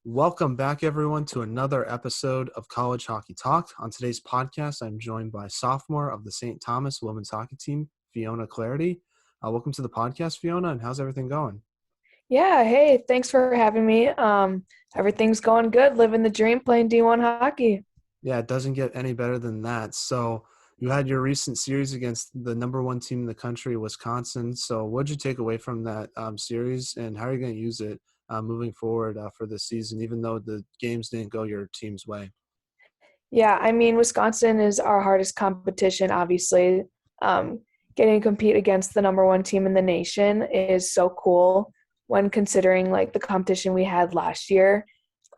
Welcome back, everyone, to another episode of College Hockey Talk. On today's podcast, I'm joined by sophomore of the St. Thomas women's hockey team, Fiona Claugherty. Welcome to the podcast, Fiona, and how's everything going? Yeah, hey, thanks for having me. Everything's going good, living the dream, playing D1 hockey. Yeah, it doesn't get any better than that. So you had your recent series against the number one team in the country, Wisconsin. So what did you take away from that series, and how are you going to use it moving forward for this season, even though the games didn't go your team's way? Yeah, I mean, Wisconsin is our hardest competition, obviously. Um, Getting to compete against the number one team in the nation is so cool when considering like the competition we had last year.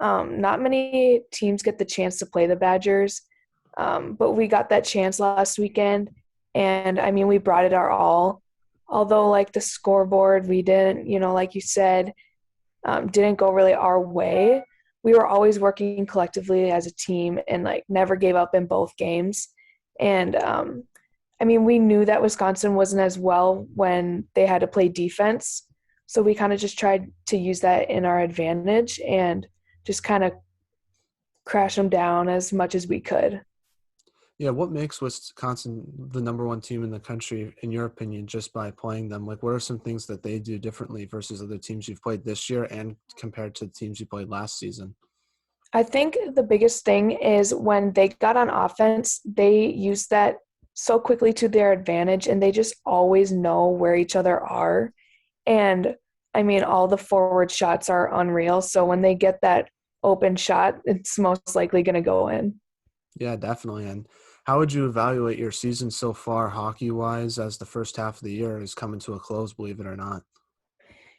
Not many teams get the chance to play the Badgers, but we got that chance last weekend. And I mean, we brought it our all. Although, like the scoreboard, we didn't, like you said, didn't go really our way. We were always working collectively as a team and like never gave up in both games. And I mean, we knew that Wisconsin wasn't as well when they had to play defense. So we kind of just tried to use that in our advantage and just kind of crash them down as much as we could. Yeah, what makes Wisconsin the number one team in the country, in your opinion, just by playing them? Like, what are some things that they do differently versus other teams you've played this year and compared to the teams you played last season? I think the biggest thing is when they got on offense, they used that so quickly to their advantage and they just always know where each other are. And I mean, all the forward shots are unreal. So when they get that open shot, it's most likely going to go in. Yeah, definitely. And how would you evaluate your season so far, hockey-wise, as the first half of the year is coming to a close, believe it or not?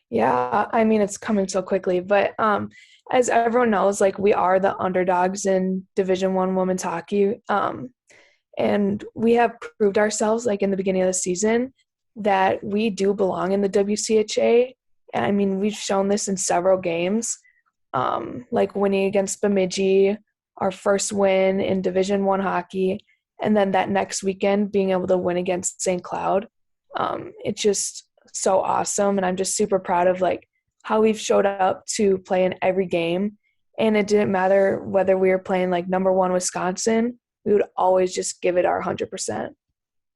Yeah, I mean, it's coming so quickly, but as everyone knows, like we are the underdogs in Division One women's hockey. And we have proved ourselves like in the beginning of the season that we do belong in the WCHA. And I mean, we've shown this in several games, like winning against Bemidji, our first win in Division One hockey, and then that next weekend being able to win against St. Cloud. It's just so awesome, and I'm just super proud of like how we've showed up to play in every game. And it didn't matter whether we were playing like number one Wisconsin, we would always just give it our 100%.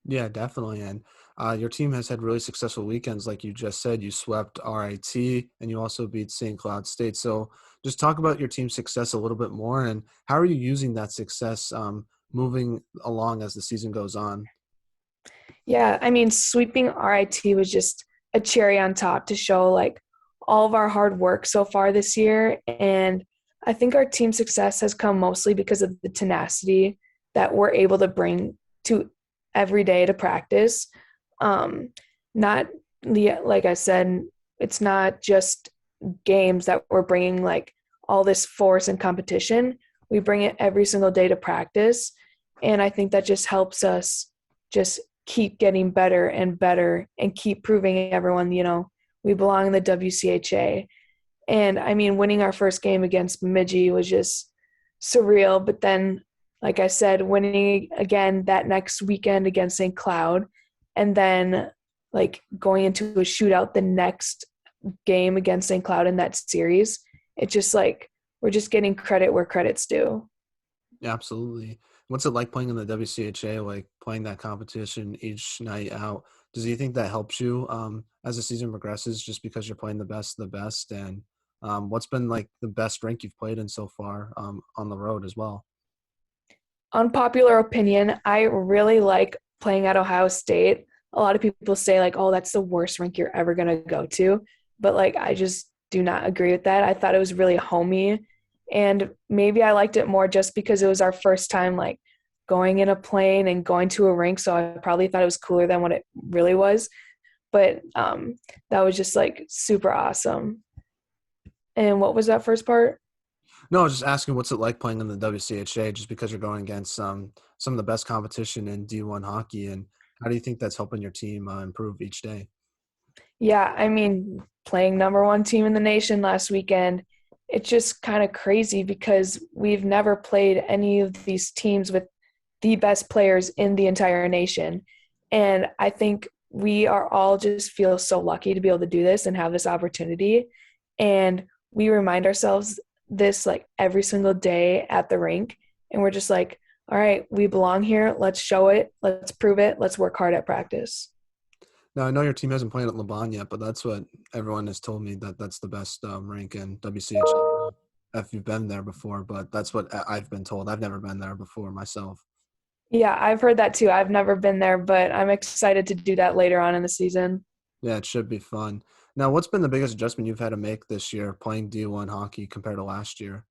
Yeah, definitely. And your team has had really successful weekends, like you just said. You swept RIT, and you also beat St. Cloud State. So just talk about your team's success a little bit more, and how are you using that success moving along as the season goes on? Yeah, I mean, sweeping RIT was just a cherry on top to show like all of our hard work so far this year. And I think our team success has come mostly because of the tenacity that we're able to bring to every day to practice. Not like I said, it's not just games that we're bringing like all this force and competition. We bring it every single day to practice. And I think that just helps us just keep getting better and better and keep proving everyone, we belong in the WCHA. And I mean, winning our first game against Bemidji was just surreal. But then, like I said, winning again that next weekend against St. Cloud, and then like going into a shootout the next game against St. Cloud in that series, it's just like we're just getting credit where credit's due. Yeah, absolutely. What's it like playing in the WCHA, like playing that competition each night out? Does you think that helps you as the season progresses, just because you're playing the best of the best? And what's been like the best rink you've played in so far on the road as well? Unpopular opinion, I really like playing at Ohio State. A lot of people say like, oh, that's the worst rink you're ever going to go to. But like, I just do not agree with that. I thought it was really homey. And maybe I liked it more just because it was our first time like going in a plane and going to a rink. So I probably thought it was cooler than what it really was. But that was just like super awesome. And what was that first part? No, I was just asking what's it like playing in the WCHA, just because you're going against some of the best competition in D1 hockey, and how do you think that's helping your team improve each day? Yeah, I mean, playing number one team in the nation last weekend, it's just kind of crazy because we've never played any of these teams with the best players in the entire nation. And I think we are all just feel so lucky to be able to do this and have this opportunity. And we remind ourselves this like every single day at the rink, and we're just like, all right, we belong here. Let's show it. Let's prove it. Let's work hard at practice. Now I know your team hasn't played at LeBron yet, but that's what everyone has told me that that's the best rink in WCHA. If you've been there before, but that's what I've been told. I've never been there before myself. Yeah, I've heard that too. I've never been there, but I'm excited to do that later on in the season. Yeah, it should be fun. Now, what's been the biggest adjustment you've had to make this year playing D1 hockey compared to last year?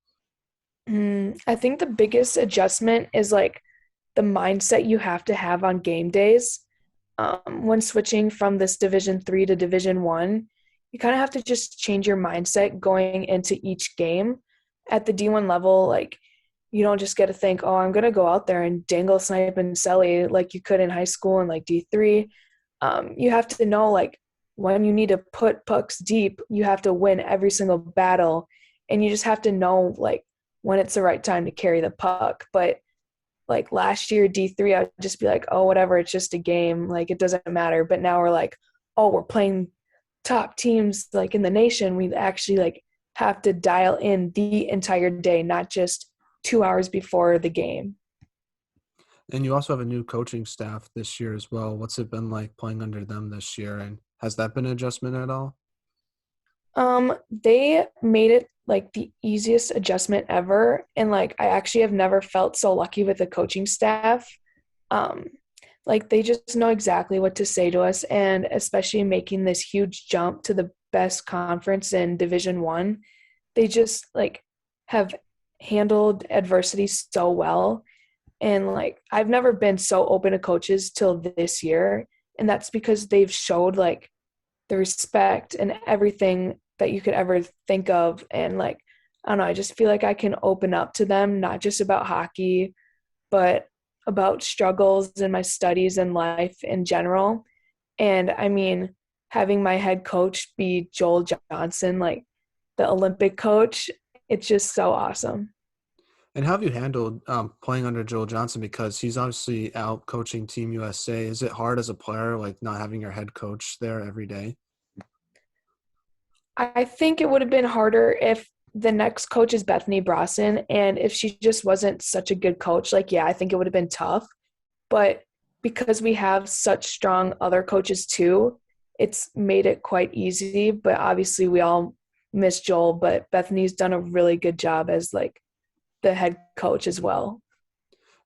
I think the biggest adjustment is like the mindset you have to have on game days. When switching from this Division 3 to Division 1, you kind of have to just change your mindset going into each game. At the D1 level, like you don't just get to think, oh, I'm gonna go out there and dangle, snipe, and celly like you could in high school and like D3. You have to know like when you need to put pucks deep, you have to win every single battle, and you just have to know like when it's the right time to carry the puck. But like last year, D3, I'd just be like, oh, whatever, it's just a game. Like it doesn't matter. But now we're like, oh, we're playing top teams like in the nation. We actually like have to dial in the entire day, not just 2 hours before the game. And you also have a new coaching staff this year as well. What's it been like playing under them this year? And has that been an adjustment at all? They made it like the easiest adjustment ever. And like I actually have never felt so lucky with the coaching staff. Um, like they just know exactly what to say to us, and especially making this huge jump to the best conference in Division 1, they just like have handled adversity so well. And like I've never been so open to coaches till this year. And that's because they've showed like the respect and everything that you could ever think of. And like, I don't know, I just feel like I can open up to them, not just about hockey, but about struggles in my studies and life in general. And I mean, having my head coach be Joel Johnson, like the Olympic coach, it's just so awesome. And how have you handled playing under Joel Johnson? Because he's obviously out coaching Team USA. Is it hard as a player, like not having your head coach there every day? I think it would have been harder if the next coach is Bethany Brosson, and if she just wasn't such a good coach. Like, yeah, I think it would have been tough. But because we have such strong other coaches too, it's made it quite easy. But obviously, we all miss Joel, but Bethany's done a really good job as like the head coach as well.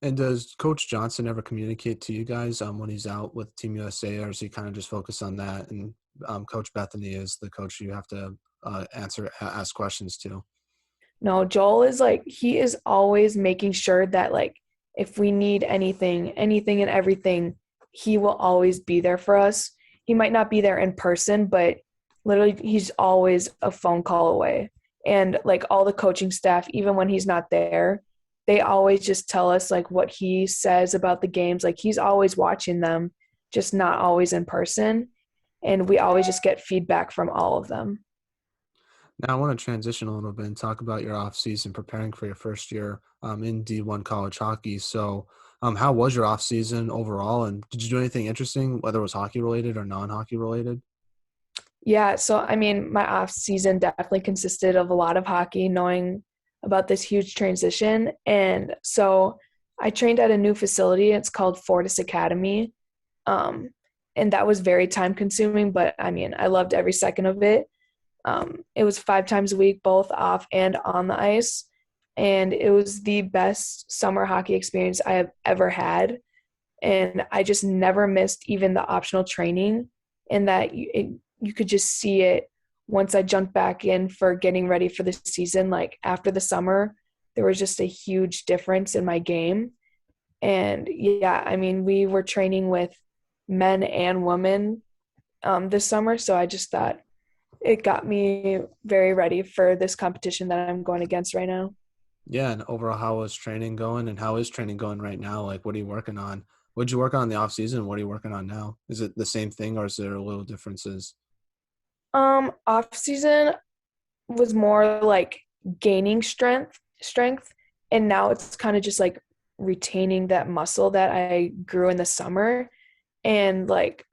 And does Coach Johnson ever communicate to you guys when he's out with Team USA, or is he kind of just focus on that? And Coach Bethany is the coach you have to ask questions to. No, Joel is like, he is always making sure that like if we need anything, anything and everything, he will always be there for us. He might not be there in person, but literally he's always a phone call away. And like all the coaching staff, even when he's not there, they always just tell us like what he says about the games. Like he's always watching them, just not always in person. And we always just get feedback from all of them. Now I want to transition a little bit and talk about your off season preparing for your first year in D1 college hockey. So, how was your off season overall, and did you do anything interesting, whether it was hockey related or non-hockey related? Yeah, so I mean, my off season definitely consisted of a lot of hockey, knowing about this huge transition. And so I trained at a new facility. It's called Fortis Academy. Um, and that was very time consuming, but I mean, I loved every second of it. It was 5 times a week, both off and on the ice. And it was the best summer hockey experience I have ever had. And I just never missed even the optional training, and that you could just see it once I jumped back in for getting ready for the season. Like after the summer, there was just a huge difference in my game. And yeah, I mean, we were training with men and women this summer. So I just thought it got me very ready for this competition that I'm going against right now. Yeah, and overall, how was training going, and how is training going right now? Like, what are you working on? What did you work on in the off season? What are you working on now? Is it the same thing, or is there a little differences? Off season was more like gaining strength, and now it's kind of just like retaining that muscle that I grew in the summer. And like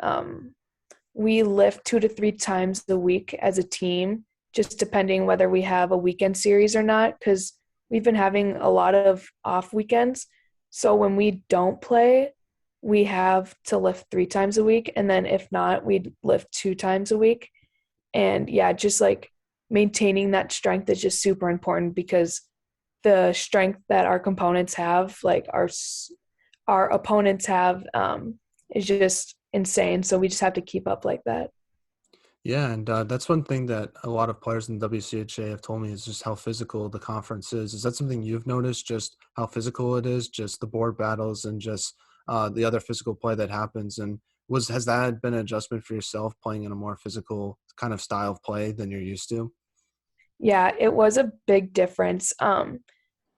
we lift 2 to 3 times a week as a team, just depending whether we have a weekend series or not, because we've been having a lot of off weekends. So when we don't play, we have to lift 3 times a week. And then if not, we'd lift 2 times a week. And yeah, just like maintaining that strength is just super important because the strength that our components have, like our opponents have, is just insane. So we just have to keep up like that. Yeah, and that's one thing that a lot of players in the WCHA have told me is just how physical the conference is. Is that something you've noticed, just how physical it is, just the board battles and just the other physical play that happens? And has that been an adjustment for yourself playing in a more physical kind of style of play than you're used to? Yeah, it was a big difference.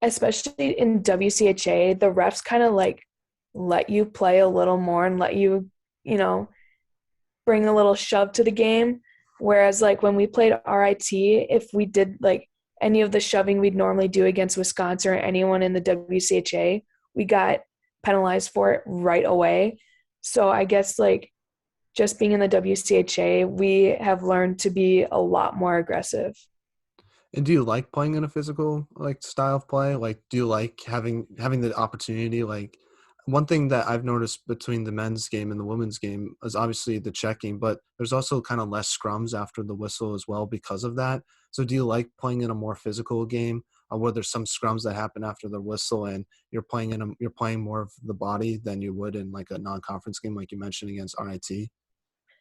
Especially in WCHA, the refs kind of like let you play a little more and let you, you know, bring a little shove to the game. Whereas like when we played RIT, if we did like any of the shoving we'd normally do against Wisconsin or anyone in the WCHA, we got penalized for it right away. So I guess like just being in the WCHA, we have learned to be a lot more aggressive. And do you like playing in a physical like style of play? Like, do you like having the opportunity? Like, one thing that I've noticed between the men's game and the women's game is obviously the checking, but there's also kind of less scrums after the whistle as well because of that. So, do you like playing in a more physical game, where there's some scrums that happen after the whistle, and you're playing more of the body than you would in like a non-conference game, like you mentioned against RIT?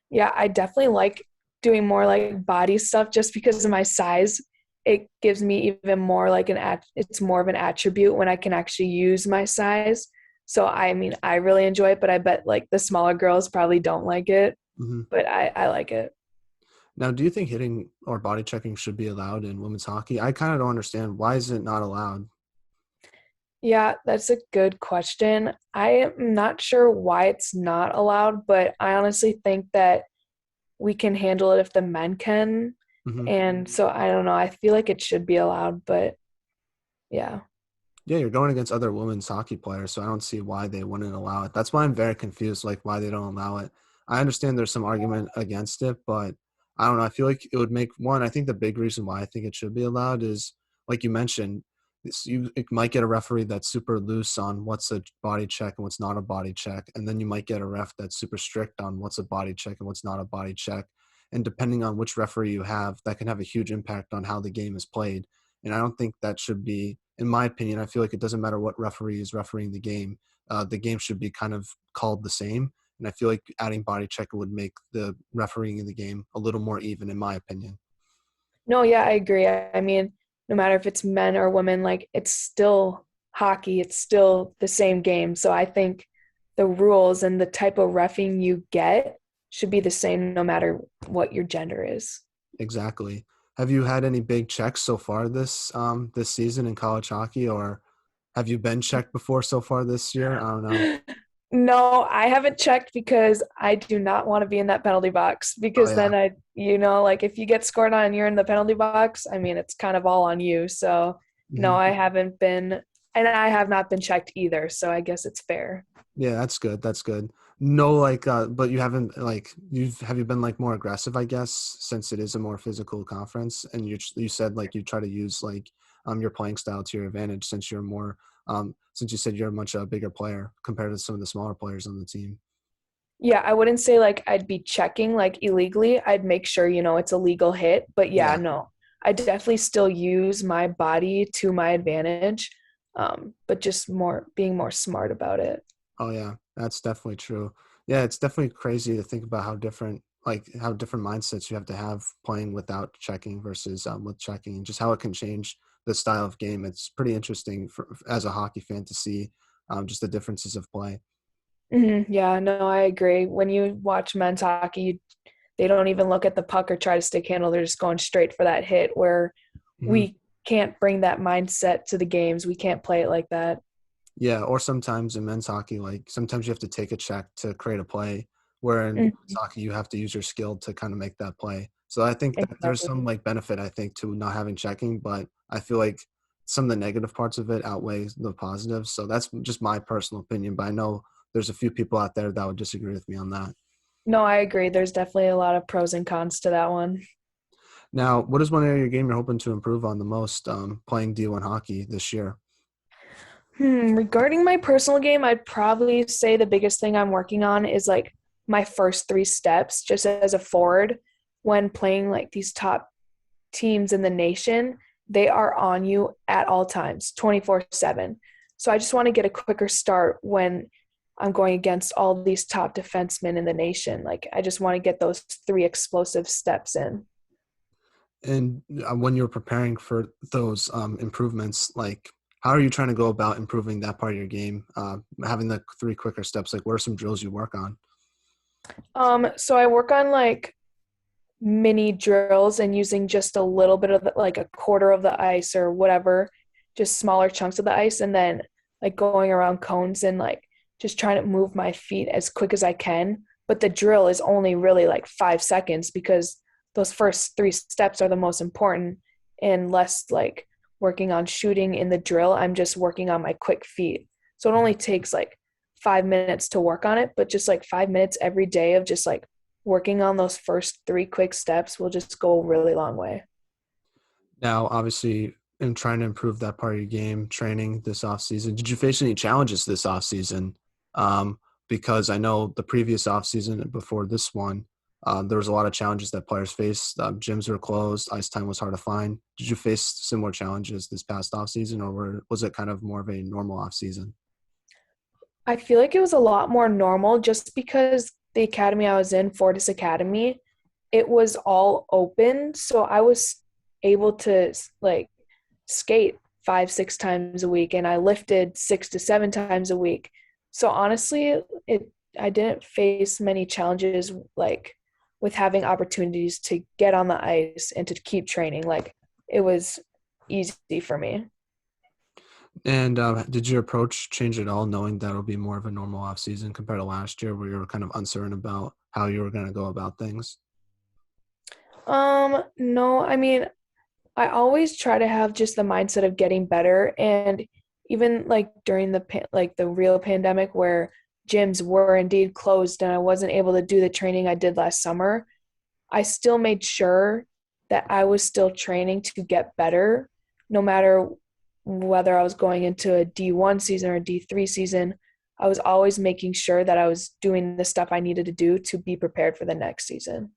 Yeah, I definitely like doing more like body stuff just because of my size. It gives me even more like it's more of an attribute when I can actually use my size. So I mean, I really enjoy it, but I bet like the smaller girls probably don't like it, Mm-hmm. but I like it. Now, do you think hitting or body checking should be allowed in women's hockey? I kind of don't understand. Why is it not allowed? Yeah, that's a good question. I am not sure why it's not allowed, but I honestly think that we can handle it if the men can. Hmm. And so I don't know. I feel like it should be allowed, but yeah. Yeah, you're going against other women's hockey players, so I don't see why they wouldn't allow it. That's why I'm very confused, like why they don't allow it. I understand there's some argument against it, but I don't know. I feel like it would make one. I think the big reason why I think it should be allowed is, like you mentioned, it might get a referee that's super loose on what's a body check and what's not a body check, and then you might get a ref that's super strict on what's a body check and what's not a body check. And depending on which referee you have, that can have a huge impact on how the game is played. And I don't think that should be, in my opinion, I feel like it doesn't matter what referee is refereeing the game. The game should be kind of called the same. And I feel like adding body check would make the refereeing in the game a little more even, in my opinion. No, yeah, I agree. I mean, no matter if it's men or women, like it's still hockey, it's still the same game. So I think the rules and the type of reffing you get should be the same no matter what your gender is. Exactly. Have you had any big checks so far this season in college hockey, or have you been checked before so far this year? I don't know. No, I haven't checked because I do not want to be in that penalty box Oh because yeah. then like if you get scored on and you're in the penalty box, I mean, it's kind of all on you. So, no, Hmm. I haven't been, and I have not been checked either. So I guess it's fair. Yeah, that's good. That's good. No, like, but you haven't like have you been like more aggressive, I guess, since it is a more physical conference, and you said like you try to use like your playing style to your advantage since you're more since you said you're a much bigger player compared to some of the smaller players on the team. Yeah, I wouldn't say like I'd be checking like illegally. I'd make sure, it's a legal hit. But yeah, Yeah. no, I definitely still use my body to my advantage, but just being more smart about it. Oh yeah, that's definitely true. Yeah, it's definitely crazy to think about how different mindsets you have to have playing without checking versus with checking, and just how it can change the style of game. It's pretty interesting as a hockey fan to see just the differences of play. Yeah, no, I agree. When you watch men's hockey, they don't even look at the puck or try to stick handle. They're just going straight for that hit where Mhm. we can't bring that mindset to the games. We can't play it like that. Yeah, or sometimes in men's hockey, like sometimes you have to take a check to create a play, where in women's Mhm. hockey you have to use your skill to kind of make that play. So I think that there's some Exactly. like benefit I think to not having checking, but I feel like some of the negative parts of it outweighs the positives. So that's just my personal opinion, but I know there's a few people out there that would disagree with me on that. No, I agree. There's definitely a lot of pros and cons to that one. Now, what is one area of your game you're hoping to improve on the most playing D1 hockey this year? Regarding my personal game, I'd probably say the biggest thing I'm working on is like my first three steps just as a forward when playing like these top teams in the nation. They are on you at all times, 24/7. So I just want to get a quicker start when I'm going against all these top defensemen in the nation. Like I just want to get those three explosive steps in. And when you're preparing for those improvements, like how are you trying to go about improving that part of your game? Having the three quicker steps, like what are some drills you work on? So I work on like mini drills and using just a little bit of like a quarter of the ice or whatever, just smaller chunks of the ice, and then like going around cones and like just trying to move my feet as quick as I can. But the drill is only really like 5 seconds because those first three steps are the most important, and less like working on shooting in the drill. I'm just working on my quick feet. So it only takes like 5 minutes to work on it, but just like 5 minutes every day of just like working on those first three quick steps will just go a really long way. Now, obviously, in trying to improve that part of your game, training this off season, did you face any challenges this off season? Because I know the previous off season before this one, there was a lot of challenges that players faced. Gyms were closed, ice time was hard to find. Did you face similar challenges this past off season, or was it kind of more of a normal off season? I feel like it was a lot more normal just because the academy I was in, Fortis Academy, it was all open. So I was able to like skate 5, 6 times a week, and I lifted 6 to 7 times a week. So honestly, it I didn't face many challenges like with having opportunities to get on the ice and to keep training. Like it was easy for me. And did your approach change at all, knowing that it'll be more of a normal off season compared to last year, where you were kind of uncertain about how you were going to go about things? No, I mean, I always try to have just the mindset of getting better, and even like during like the real pandemic where gyms were indeed closed and I wasn't able to do the training I did last summer, I still made sure that I was still training to get better no matter whether I was going into a D1 season or a D3 season. I was always making sure that I was doing the stuff I needed to do to be prepared for the next season.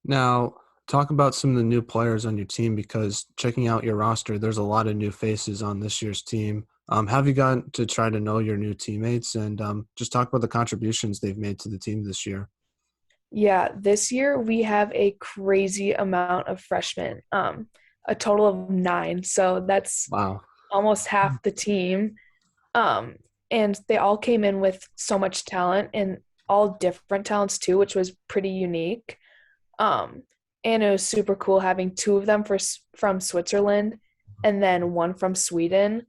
Now, talk about some of the new players on your team, because checking out your roster, there's a lot of new faces on this year's team. Have you gotten to try to know your new teammates and just talk about the contributions they've made to the team this year? Yeah, this year we have a crazy amount of freshmen, a total of nine. So that's Wow. almost half the team. Um, and they all came in with so much talent and all different talents too, which was pretty unique. Um, and it was super cool having two of them from Switzerland and then one from Sweden.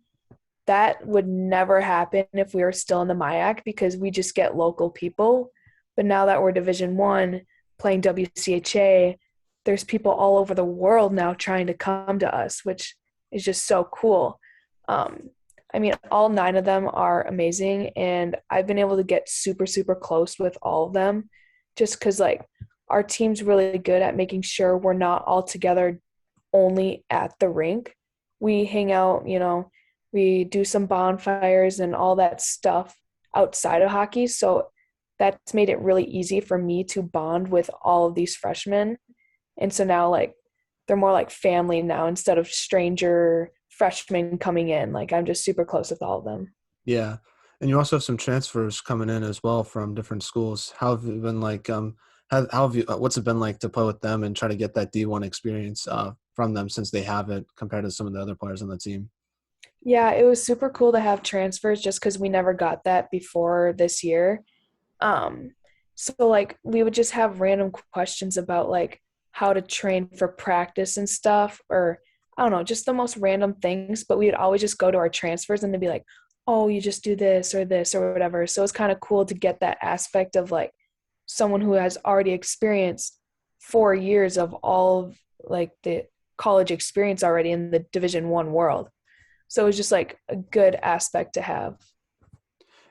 That would never happen if we were still in the MIAC because we just get local people. But now that we're Division One playing WCHA, there's people all over the world now trying to come to us, which is just so cool. Um, I mean, all nine of them are amazing, and I've been able to get super, super close with all of them just because, like, our team's really good at making sure we're not all together only at the rink. We hang out, we do some bonfires and all that stuff outside of hockey. So that's made it really easy for me to bond with all of these freshmen. And so now, like, they're more like family now instead of stranger freshmen coming in. Like, I'm just super close with all of them. Yeah. And you also have some transfers coming in as well from different schools. How have you been like, how have you, what's it been like to play with them and try to get that D1 experience from them, since they have it compared to some of the other players on the team? Yeah, it was super cool to have transfers just because we never got that before this year. Um, so like we would just have random questions about like how to train for practice and stuff, or I don't know, just the most random things. But we would always just go to our transfers and they'd be like, "Oh, you just do this or whatever." So it's kind of cool to get that aspect of like someone who has already experienced 4 years of all of like the college experience already in the Division One world. So it was just like a good aspect to have.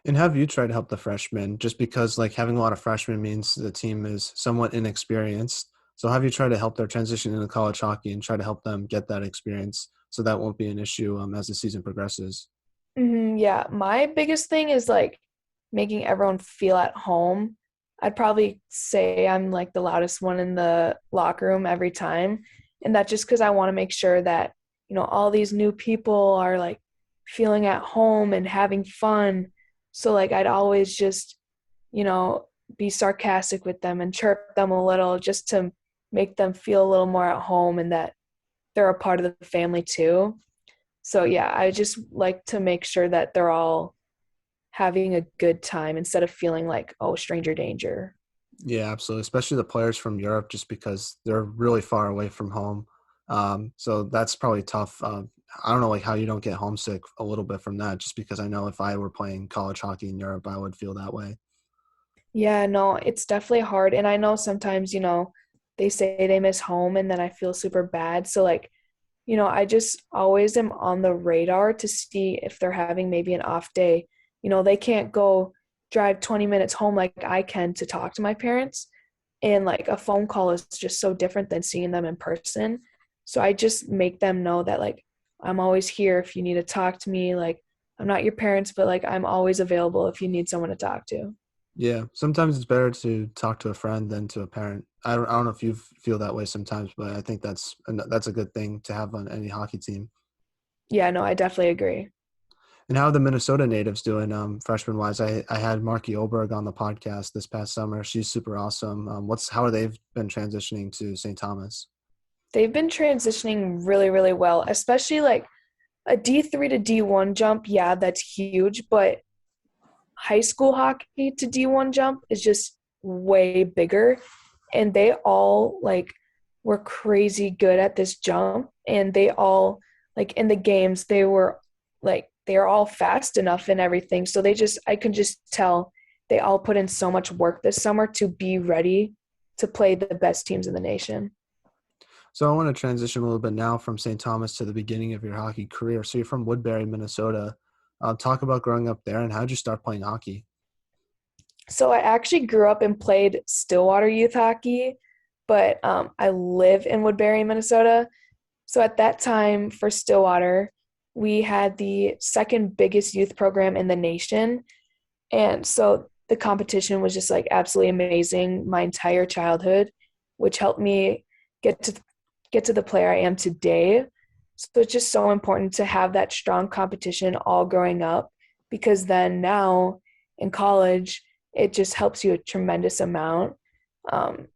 And have you tried to help the freshmen, just because like having a lot of freshmen means the team is somewhat inexperienced? So have you tried to help their transition into college hockey and try to help them get that experience so that won't be an issue as the season progresses? Yeah, my biggest thing is like making everyone feel at home. I'd probably say I'm like the loudest one in the locker room every time. And that's just because I want to make sure that, all these new people are like feeling at home and having fun. So like I'd always just, you know, be sarcastic with them and chirp them a little just to make them feel a little more at home and that they're a part of the family too. So yeah, I just like to make sure that they're all having a good time instead of feeling like, oh, stranger danger. Yeah, absolutely. Especially the players from Europe, just because they're really far away from home. So that's probably tough. I don't know, like how you don't get homesick a little bit from that, just because I know if I were playing college hockey in Europe, I would feel that way. Yeah, no, it's definitely hard. And I know sometimes, they say they miss home and then I feel super bad. So like, I just always am on the radar to see if they're having maybe an off day. They can't go drive 20 minutes home like I can to talk to my parents. And like a phone call is just so different than seeing them in person. So I just make them know that like I'm always here if you need to talk to me. Like I'm not your parents, but like I'm always available if you need someone to talk to. Yeah, sometimes it's better to talk to a friend than to a parent. I don't know if you feel that way sometimes, but I think that's a good thing to have on any hockey team. Yeah, no, I definitely agree. And how are the Minnesota natives doing, freshman wise? I had Marky Oberg on the podcast this past summer. She's super awesome. How are they been transitioning to St. Thomas? They've been transitioning really, really well, especially like a D3 to D1 jump. Yeah, that's huge, but high school hockey to D1 jump is just way bigger. And they all like were crazy good at this jump. And they all, like in the games, they're all fast enough and everything. So I can just tell they all put in so much work this summer to be ready to play the best teams in the nation. So I want to transition a little bit now from St. Thomas to the beginning of your hockey career. So you're from Woodbury, Minnesota. Talk about growing up there and how did you start playing hockey? So I actually grew up and played Stillwater youth hockey, but I live in Woodbury, Minnesota. So at that time for Stillwater, we had the second biggest youth program in the nation. And so the competition was just like absolutely amazing my entire childhood, which helped me get to get to the player I am today. So it's just so important to have that strong competition all growing up because then now in college, it just helps you a tremendous amount. Um,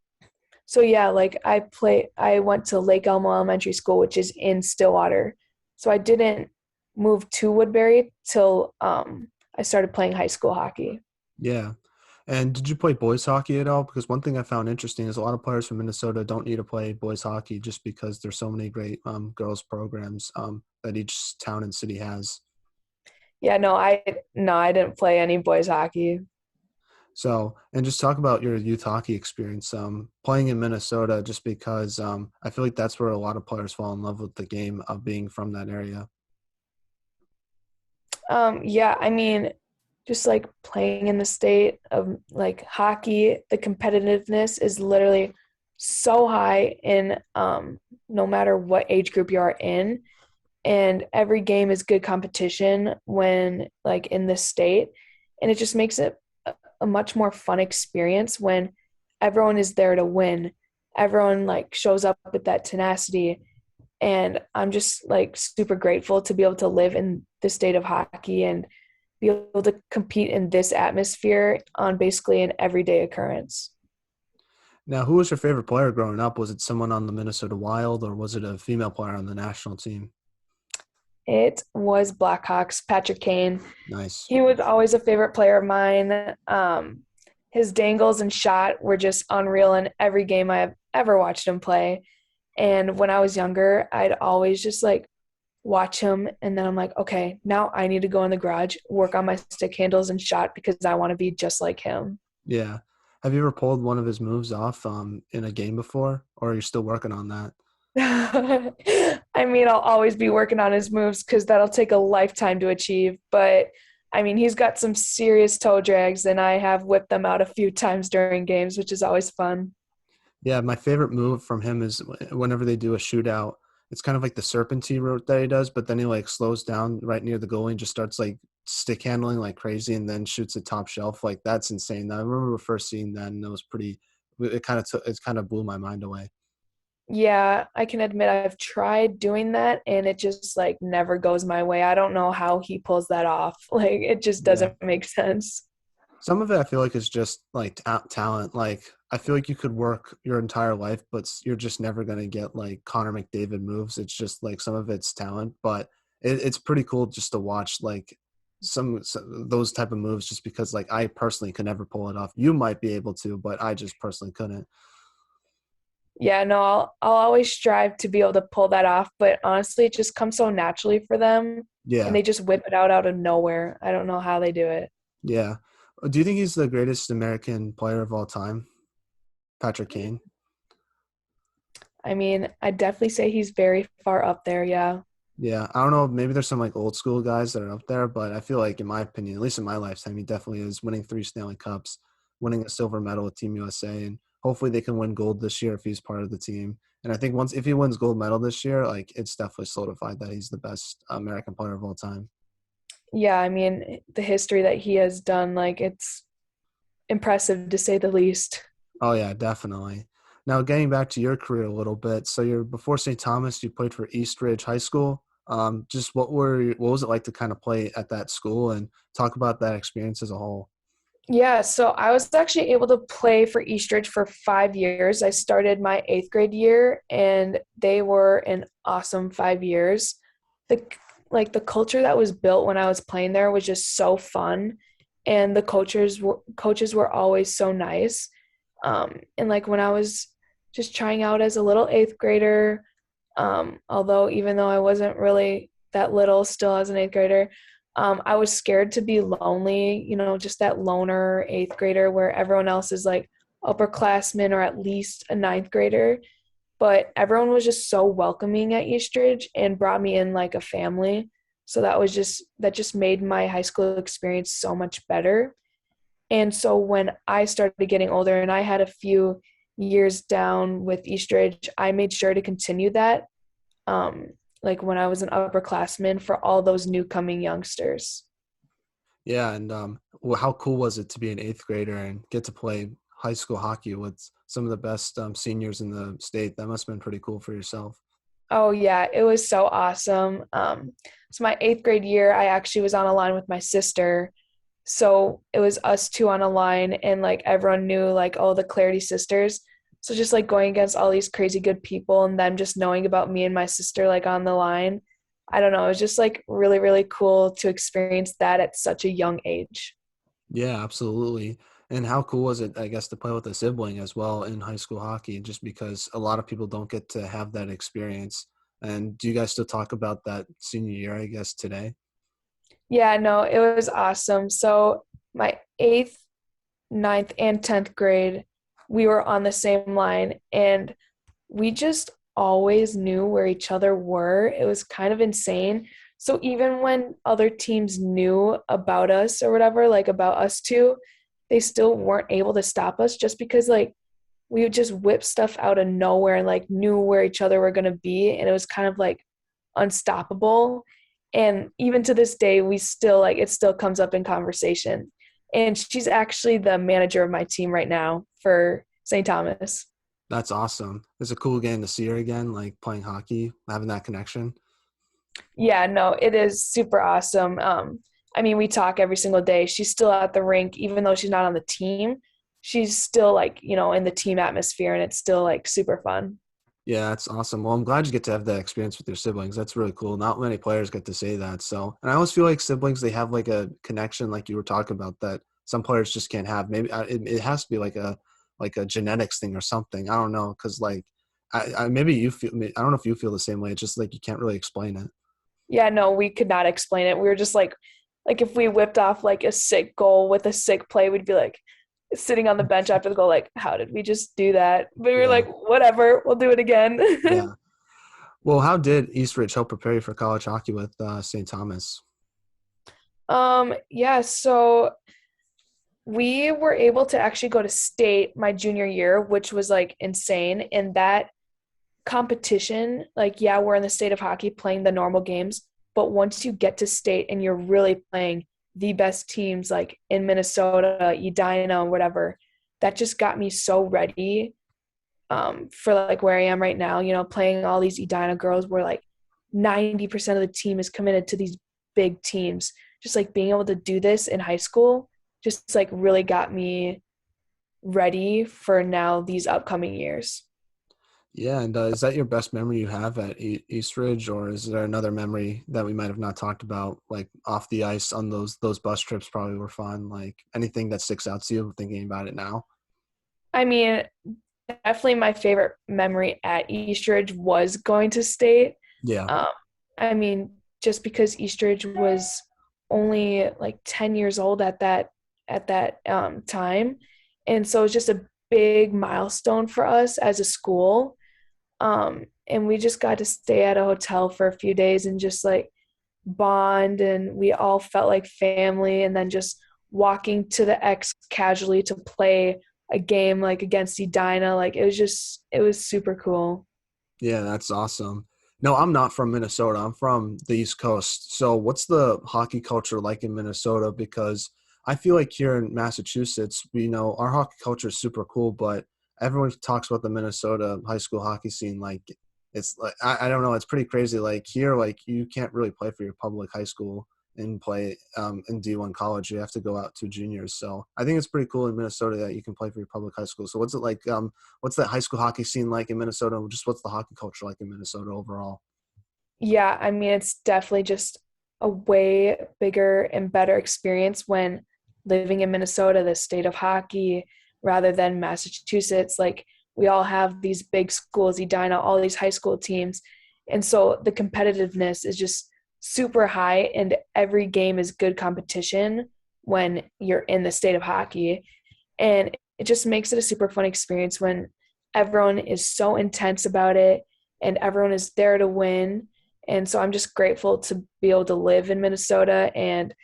so yeah, like I went to Lake Elmo Elementary School, which is in Stillwater. So I didn't move to Woodbury till I started playing high school hockey. Yeah. And did you play boys hockey at all? Because one thing I found interesting is a lot of players from Minnesota don't need to play boys hockey just because there's so many great girls programs that each town and city has. Yeah, no, I didn't play any boys hockey. So, and just talk about your youth hockey experience, playing in Minnesota, just because I feel like that's where a lot of players fall in love with the game of being from that area. Yeah, I mean, just like playing in the state of like hockey, the competitiveness is literally so high in no matter what age group you are in. And every game is good competition when like in this state. And it just makes it a much more fun experience when everyone is there to win. Everyone like shows up with that tenacity. And I'm just like super grateful to be able to live in the state of hockey and be able to compete in this atmosphere on basically an everyday occurrence. Now, who was your favorite player growing up? Was it someone on the Minnesota Wild or was it a female player on the national team? It was Blackhawks, Patrick Kane. Nice. He was always a favorite player of mine. His dangles and shot were just unreal in every game I've ever watched him play. And when I was younger, I'd always just like watch him. And then I'm like, okay, now I need to go in the garage, work on my stick handles and shot because I want to be just like him. Yeah. Have you ever pulled one of his moves off in a game before, or are you still working on that? I mean, I'll always be working on his moves because that'll take a lifetime to achieve. But I mean, he's got some serious toe drags, and I have whipped them out a few times during games, which is always fun. Yeah, my favorite move from him is whenever they do a shootout, it's kind of like the serpentine route that he does, but then he like slows down right near the goalie and just starts like stick handling like crazy and then shoots it top shelf. Like that's insane. I remember first seeing that and it was pretty it kind of blew my mind away. Yeah, I can admit I've tried doing that and it just like never goes my way. I don't know how he pulls that off. Like it just Yeah. doesn't make sense. Some of it I feel like is just like talent. Like I feel like you could work your entire life, but you're just never gonna get like Connor McDavid moves. It's just like some of it's talent, but it's pretty cool just to watch like some those type of moves. Just because like I personally could never pull it off. You might be able to, but I just personally couldn't. Yeah, no, I'll always strive to be able to pull that off, but honestly, it just comes so naturally for them and Yeah, they just whip it out of nowhere. I don't know how they do it. yeah. Do you think he's the greatest American player of all time, Patrick Kane? I mean, I definitely say he's very far up there, yeah. Yeah, I don't know. Maybe there's some like old school guys that are up there, but I feel like, in my opinion, at least in my lifetime, he definitely is winning 3 Stanley Cups, winning a silver medal with Team USA, and hopefully they can win gold this year if he's part of the team. And I think once if he wins gold medal this year, like it's definitely solidified that he's the best American player of all time. Yeah, I mean, the history that he has done, like it's impressive to say the least. Oh yeah, definitely. Now getting back to your career a little bit, so you're before St. Thomas, you played for Eastridge High School. Just what was it like to kind of play at that school and talk about that experience as a whole? Yeah, so I was actually able to play for Eastridge for 5 years. I started my eighth grade year, and they were an awesome 5 years. The the culture that was built when I was playing there was just so fun, and the coaches were always so nice. And like when I was just trying out as a little eighth grader, although even though I wasn't really that little still as an eighth grader, I was scared to be lonely, just that loner eighth grader where everyone else is like upperclassmen or at least a ninth grader. But everyone was just so welcoming at Eastridge and brought me in like a family. So that just made my high school experience so much better. And so when I started getting older and I had a few years down with Eastridge, I made sure to continue that. Um, like when I was an upperclassman for all those new coming youngsters. Yeah, and well, how cool was it to be an eighth grader and get to play high school hockey with some of the best seniors in the state? That must have been pretty cool for yourself. Oh yeah, it was so awesome. So my eighth grade year, I actually was on a line with my sister. So it was us two on a line, and like everyone knew like oh the Claugherty sisters. So just like going against all these crazy good people and them just knowing about me and my sister like on the line. I don't know, it was just like really, really cool to experience that at such a young age. Yeah, absolutely. And how cool was it, I guess, to play with a sibling as well in high school hockey, just because a lot of people don't get to have that experience. And do you guys still talk about that senior year, I guess, today? Yeah, no, it was awesome. So my eighth, ninth, and 10th grade, we were on the same line and we just always knew where each other were. It was kind of insane. So even when other teams knew about us or whatever, like about us two, they still weren't able to stop us just because like we would just whip stuff out of nowhere and like knew where each other were going to be. And it was kind of like unstoppable. And even to this day, we still like it still comes up in conversation. And she's actually the manager of my team right now for St. Thomas. That's awesome. It's a cool game to see her again, like playing hockey, having that connection. Yeah, no, it is super awesome. I mean, we talk every single day. She's still at the rink, even though she's not on the team. She's still like, in the team atmosphere, and it's still like super fun. Yeah, that's awesome. Well, I'm glad you get to have that experience with your siblings. That's really cool. Not many players get to say that. So, and I always feel like siblings, they have like a connection, like you were talking about, that some players just can't have. Maybe it has to be like a genetics thing or something. I don't know, because like maybe you feel. I don't know if you feel the same way. It's just like you can't really explain it. Yeah, no, we could not explain it. We were just like if we whipped off like a sick goal with a sick play, we'd be like sitting on the bench after the goal, like, how did we just do that? But we were Yeah, like, whatever, we'll do it again. yeah. Well, how did Eastridge help prepare you for college hockey with St. Thomas? Yeah, so We were able to actually go to state my junior year, which was like insane. And that competition, like, yeah, we're in the state of hockey playing the normal games, but once you get to state and you're really playing the best teams like in Minnesota, Edina, whatever, that just got me so ready for like where I am right now, playing all these Edina girls where like 90% of the team is committed to these big teams. Just like being able to do this in high school just like really got me ready for now these upcoming years. Yeah, and is that your best memory you have at Eastridge, or is there another memory that we might have not talked about, like off the ice on those bus trips? Probably were fun. Like anything that sticks out to you thinking about it now? I mean, definitely my favorite memory at Eastridge was going to state. Yeah, Um, I mean, just because Eastridge was only like 10 years old at that time, and so it's just a big milestone for us as a school. And we just got to stay at a hotel for a few days and just like bond, and we all felt like family. And then just walking to the X casually to play a game like against Edina, like it was super cool. yeah, that's awesome. No, I'm not from Minnesota. I'm from the East Coast. So, what's the hockey culture like in Minnesota? Because I feel like here in Massachusetts, we know our hockey culture is super cool, but everyone talks about the Minnesota high school hockey scene like it's like I don't know, it's pretty crazy. Like here, like you can't really play for your public high school and play in D1 college. You have to go out to juniors. So I think it's pretty cool in Minnesota that you can play for your public high school. So what's it like? What's that high school hockey scene like in Minnesota? Just what's the hockey culture like in Minnesota overall? Yeah, I mean, it's definitely just a way bigger and better experience when living in Minnesota, the state of hockey, rather than Massachusetts. Like, we all have these big schools, Edina, all these high school teams. And so the competitiveness is just super high, and every game is good competition when you're in the state of hockey. And it just makes it a super fun experience when everyone is so intense about it and everyone is there to win. And so I'm just grateful to be able to live in Minnesota and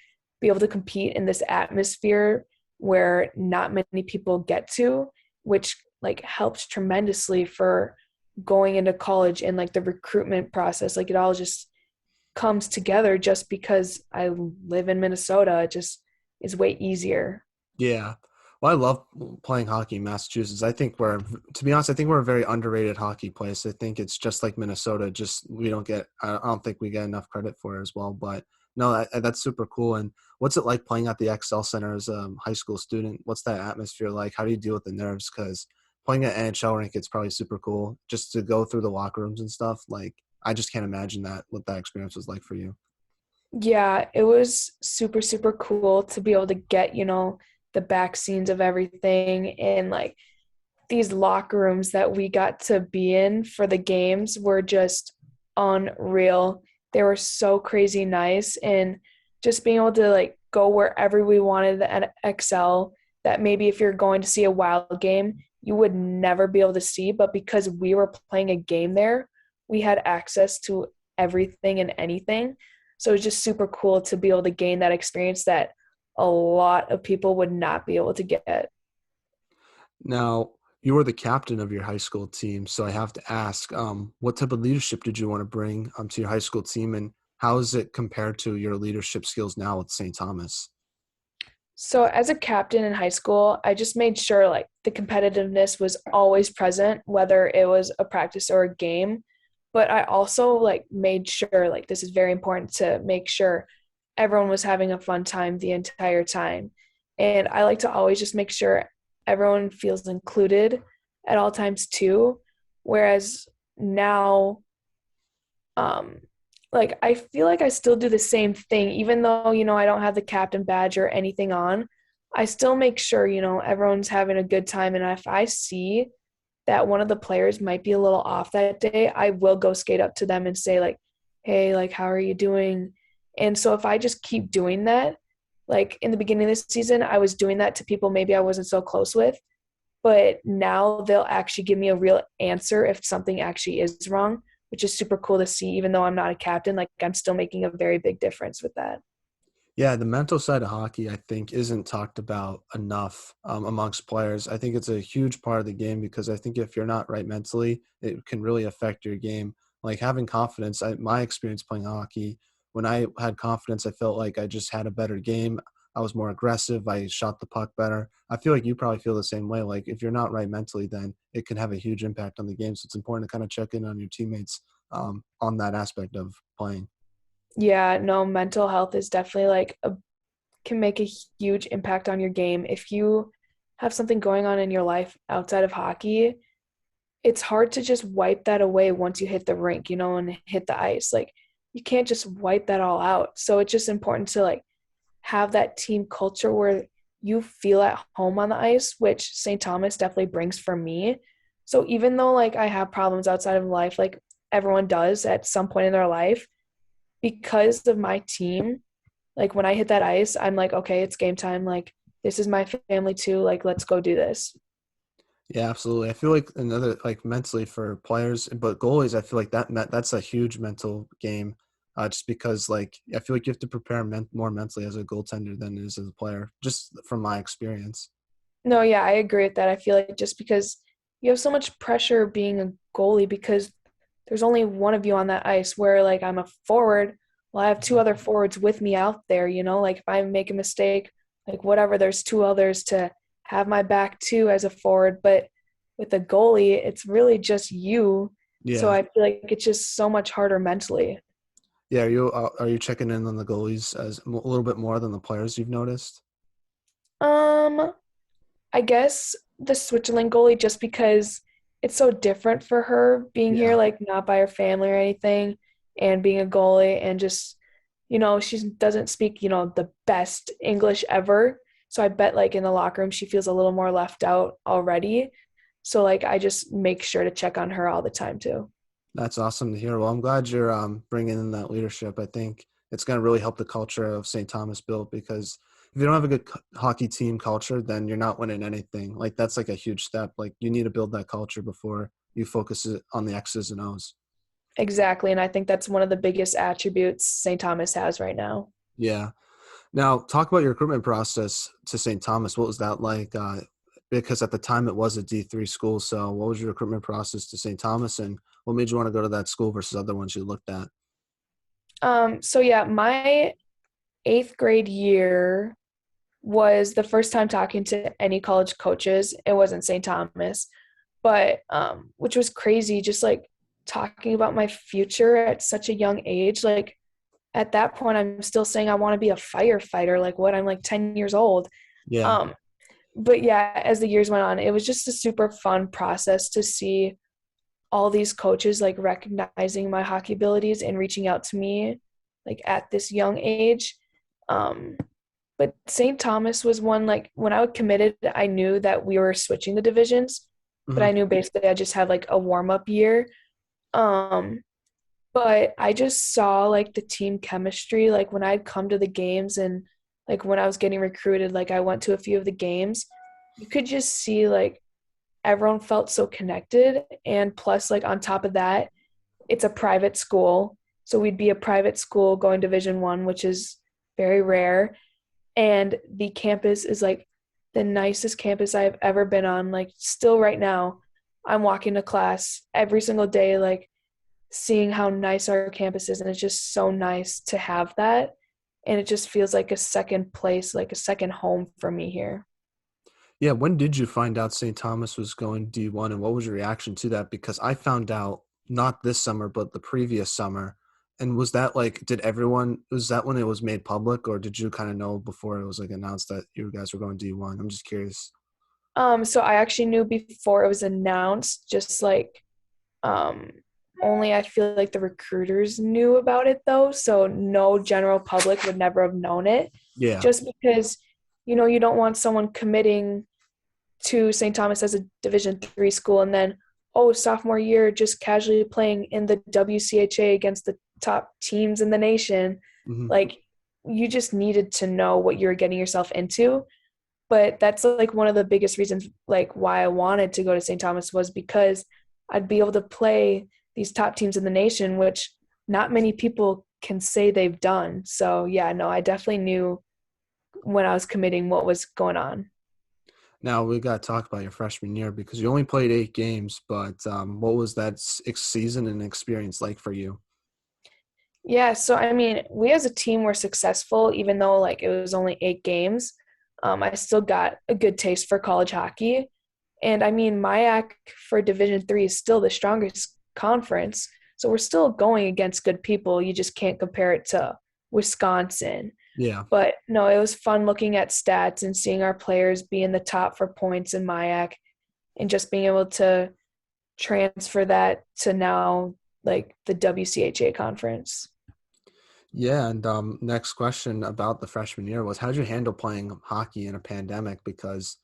be able to compete in this atmosphere where not many people get to, which like helps tremendously for going into college and like the recruitment process. Like it all just comes together just because I live in Minnesota. It just is way easier. Yeah. Well, I love playing hockey in Massachusetts. I think to be honest, I think we're a very underrated hockey place. I think it's just like Minnesota. Just we don't get, I don't think we get enough credit for it as well. But no, that's super cool. And what's it like playing at the XL Center as a high school student? What's that atmosphere like? How do you deal with the nerves? Because playing at NHL rink, it's probably super cool just to go through the locker rooms and stuff. Like, I just can't imagine what that experience was like for you. Yeah, it was super, super cool to be able to get, the back scenes of everything, and like these locker rooms that we got to be in for the games were just unreal. They were so crazy nice, and just being able to like go wherever we wanted the XL, that maybe if you're going to see a Wild game, you would never be able to see, but because we were playing a game there, we had access to everything and anything. So it was just super cool to be able to gain that experience that a lot of people would not be able to get. Now, you were the captain of your high school team, so I have to ask, what type of leadership did you want to bring to your high school team, and how is it compared to your leadership skills now with St. Thomas? So as a captain in high school, I just made sure like the competitiveness was always present, whether it was a practice or a game. But I also like made sure, like, this is very important, to make sure everyone was having a fun time the entire time. And I like to always just make sure everyone feels included at all times too. Whereas now, um, like, I feel like I still do the same thing, even though, I don't have the captain badge or anything on. I still make sure, everyone's having a good time. And if I see that one of the players might be a little off that day, I will go skate up to them and say, like, hey, like, how are you doing? And so if I just keep doing that, like in the beginning of this season, I was doing that to people maybe I wasn't so close with, but now they'll actually give me a real answer if something actually is wrong, which is super cool to see. Even though I'm not a captain, like, I'm still making a very big difference with that. Yeah, the mental side of hockey, I think, isn't talked about enough amongst players. I think it's a huge part of the game because I think if you're not right mentally, it can really affect your game. Like having confidence, my experience playing hockey, when I had confidence, I felt like I just had a better game. I was more aggressive. I shot the puck better. I feel like you probably feel the same way. Like if you're not right mentally, then it can have a huge impact on the game. So it's important to kind of check in on your teammates on that aspect of playing. Yeah, no, mental health is definitely like a can make a huge impact on your game. If you have something going on in your life outside of hockey, it's hard to just wipe that away once you hit the rink, and hit the ice. Like you can't just wipe that all out. So it's just important to like have that team culture where you feel at home on the ice, which St. Thomas definitely brings for me. So even though like I have problems outside of life, like everyone does at some point in their life, because of my team, like when I hit that ice, I'm like, okay, it's game time. Like this is my family too. Like let's go do this. Yeah, absolutely. I feel like another like mentally for players, but goalies, I feel like that's a huge mental game. Just because like I feel like you have to prepare more mentally as a goaltender than it is as a player, just from my experience. No, yeah, I agree with that. I feel like just because you have so much pressure being a goalie because there's only one of you on that ice where like I'm a forward, well, I have two Mhm. other forwards with me out there, like if I make a mistake, like whatever, there's two others to have my back too as a forward. But with a goalie, it's really just you. So Yeah, I feel like it's just so much harder mentally. yeah. Are you checking in on the goalies as a little bit more than the players you've noticed? Um, I guess the Switzerland goalie, just because it's so different for her being here, Yeah. like not by her family or anything, and being a goalie, and just, she doesn't speak, the best English ever. So I bet like in the locker room, she feels a little more left out already. So like I just make sure to check on her all the time too. That's awesome to hear. Well, I'm glad you're bringing in that leadership. I think it's going to really help the culture of St. Thomas built because if you don't have a good hockey team culture, then you're not winning anything. Like that's like a huge step. Like you need to build that culture before you focus it on the X's and O's. Exactly. And I think that's one of the biggest attributes St. Thomas has right now. Yeah. Now, talk about your recruitment process to St. Thomas. What was that like? Because at the time it was a D3 school. So, what was your recruitment process to St. Thomas, and what made you want to go to that school versus other ones you looked at? So yeah, my eighth grade year was the first time talking to any college coaches. It wasn't St. Thomas, but which was crazy, just like talking about my future at such a young age. Like at that point, I'm still saying I want to be a firefighter. Like what? I'm like 10 years old. Yeah. Um, but yeah, as the years went on, it was just a super fun process to see all these coaches like recognizing my hockey abilities and reaching out to me like at this young age. Um, but St. Thomas was one, like when I committed, I knew that we were switching the divisions, but Hmm. I knew basically I just had like a warm up year. Um, but I just saw like the team chemistry, like when I'd come to the games and like when I was getting recruited, like I went to a few of the games, you could just see like everyone felt so connected. And plus, like on top of that, it's a private school. So we'd be a private school going Division 1, which is very rare. And the campus is like the nicest campus I've ever been on. Like still right now, I'm walking to class every single day, like seeing how nice our campus is. And it's just so nice to have that. And it just feels like a second place, like a second home for me here. Yeah. When did you find out St. Thomas was going D1, and what was your reaction to that? Because I found out not this summer, but the previous summer. And was that like, was that when it was made public, or did you kind of know before it was like announced that you guys were going D1? I'm just curious. So I actually knew before it was announced, just like um only I feel like the recruiters knew about it though, so no general public would never have known it Yeah. just because you don't want someone committing to St. Thomas as a Division 3 school and then sophomore year just casually playing in the WCHA against the top teams in the nation. Hmm. Like you just needed to know what you were getting yourself into. But that's like one of the biggest reasons like why I wanted to go to St. Thomas was because I'd be able to play these top teams in the nation, which not many people can say they've done. So yeah, no, I definitely knew when I was committing what was going on. Now we got to talk about your freshman year because you only played 8 games, but what was that season and experience like for you? Yeah, so I mean, we as a team were successful, even though like it was only 8 games. I still got a good taste for college hockey, and I mean, MIAC for Division 3 is still the strongest conference, so we're still going against good people. You just can't compare it to Wisconsin. Yeah. But no, it was fun looking at stats and seeing our players be in the top for points in MIAC, and just being able to transfer that to now like the WCHA conference. Yeah, and next question about the freshman year was how'd you handle playing hockey in a pandemic? Because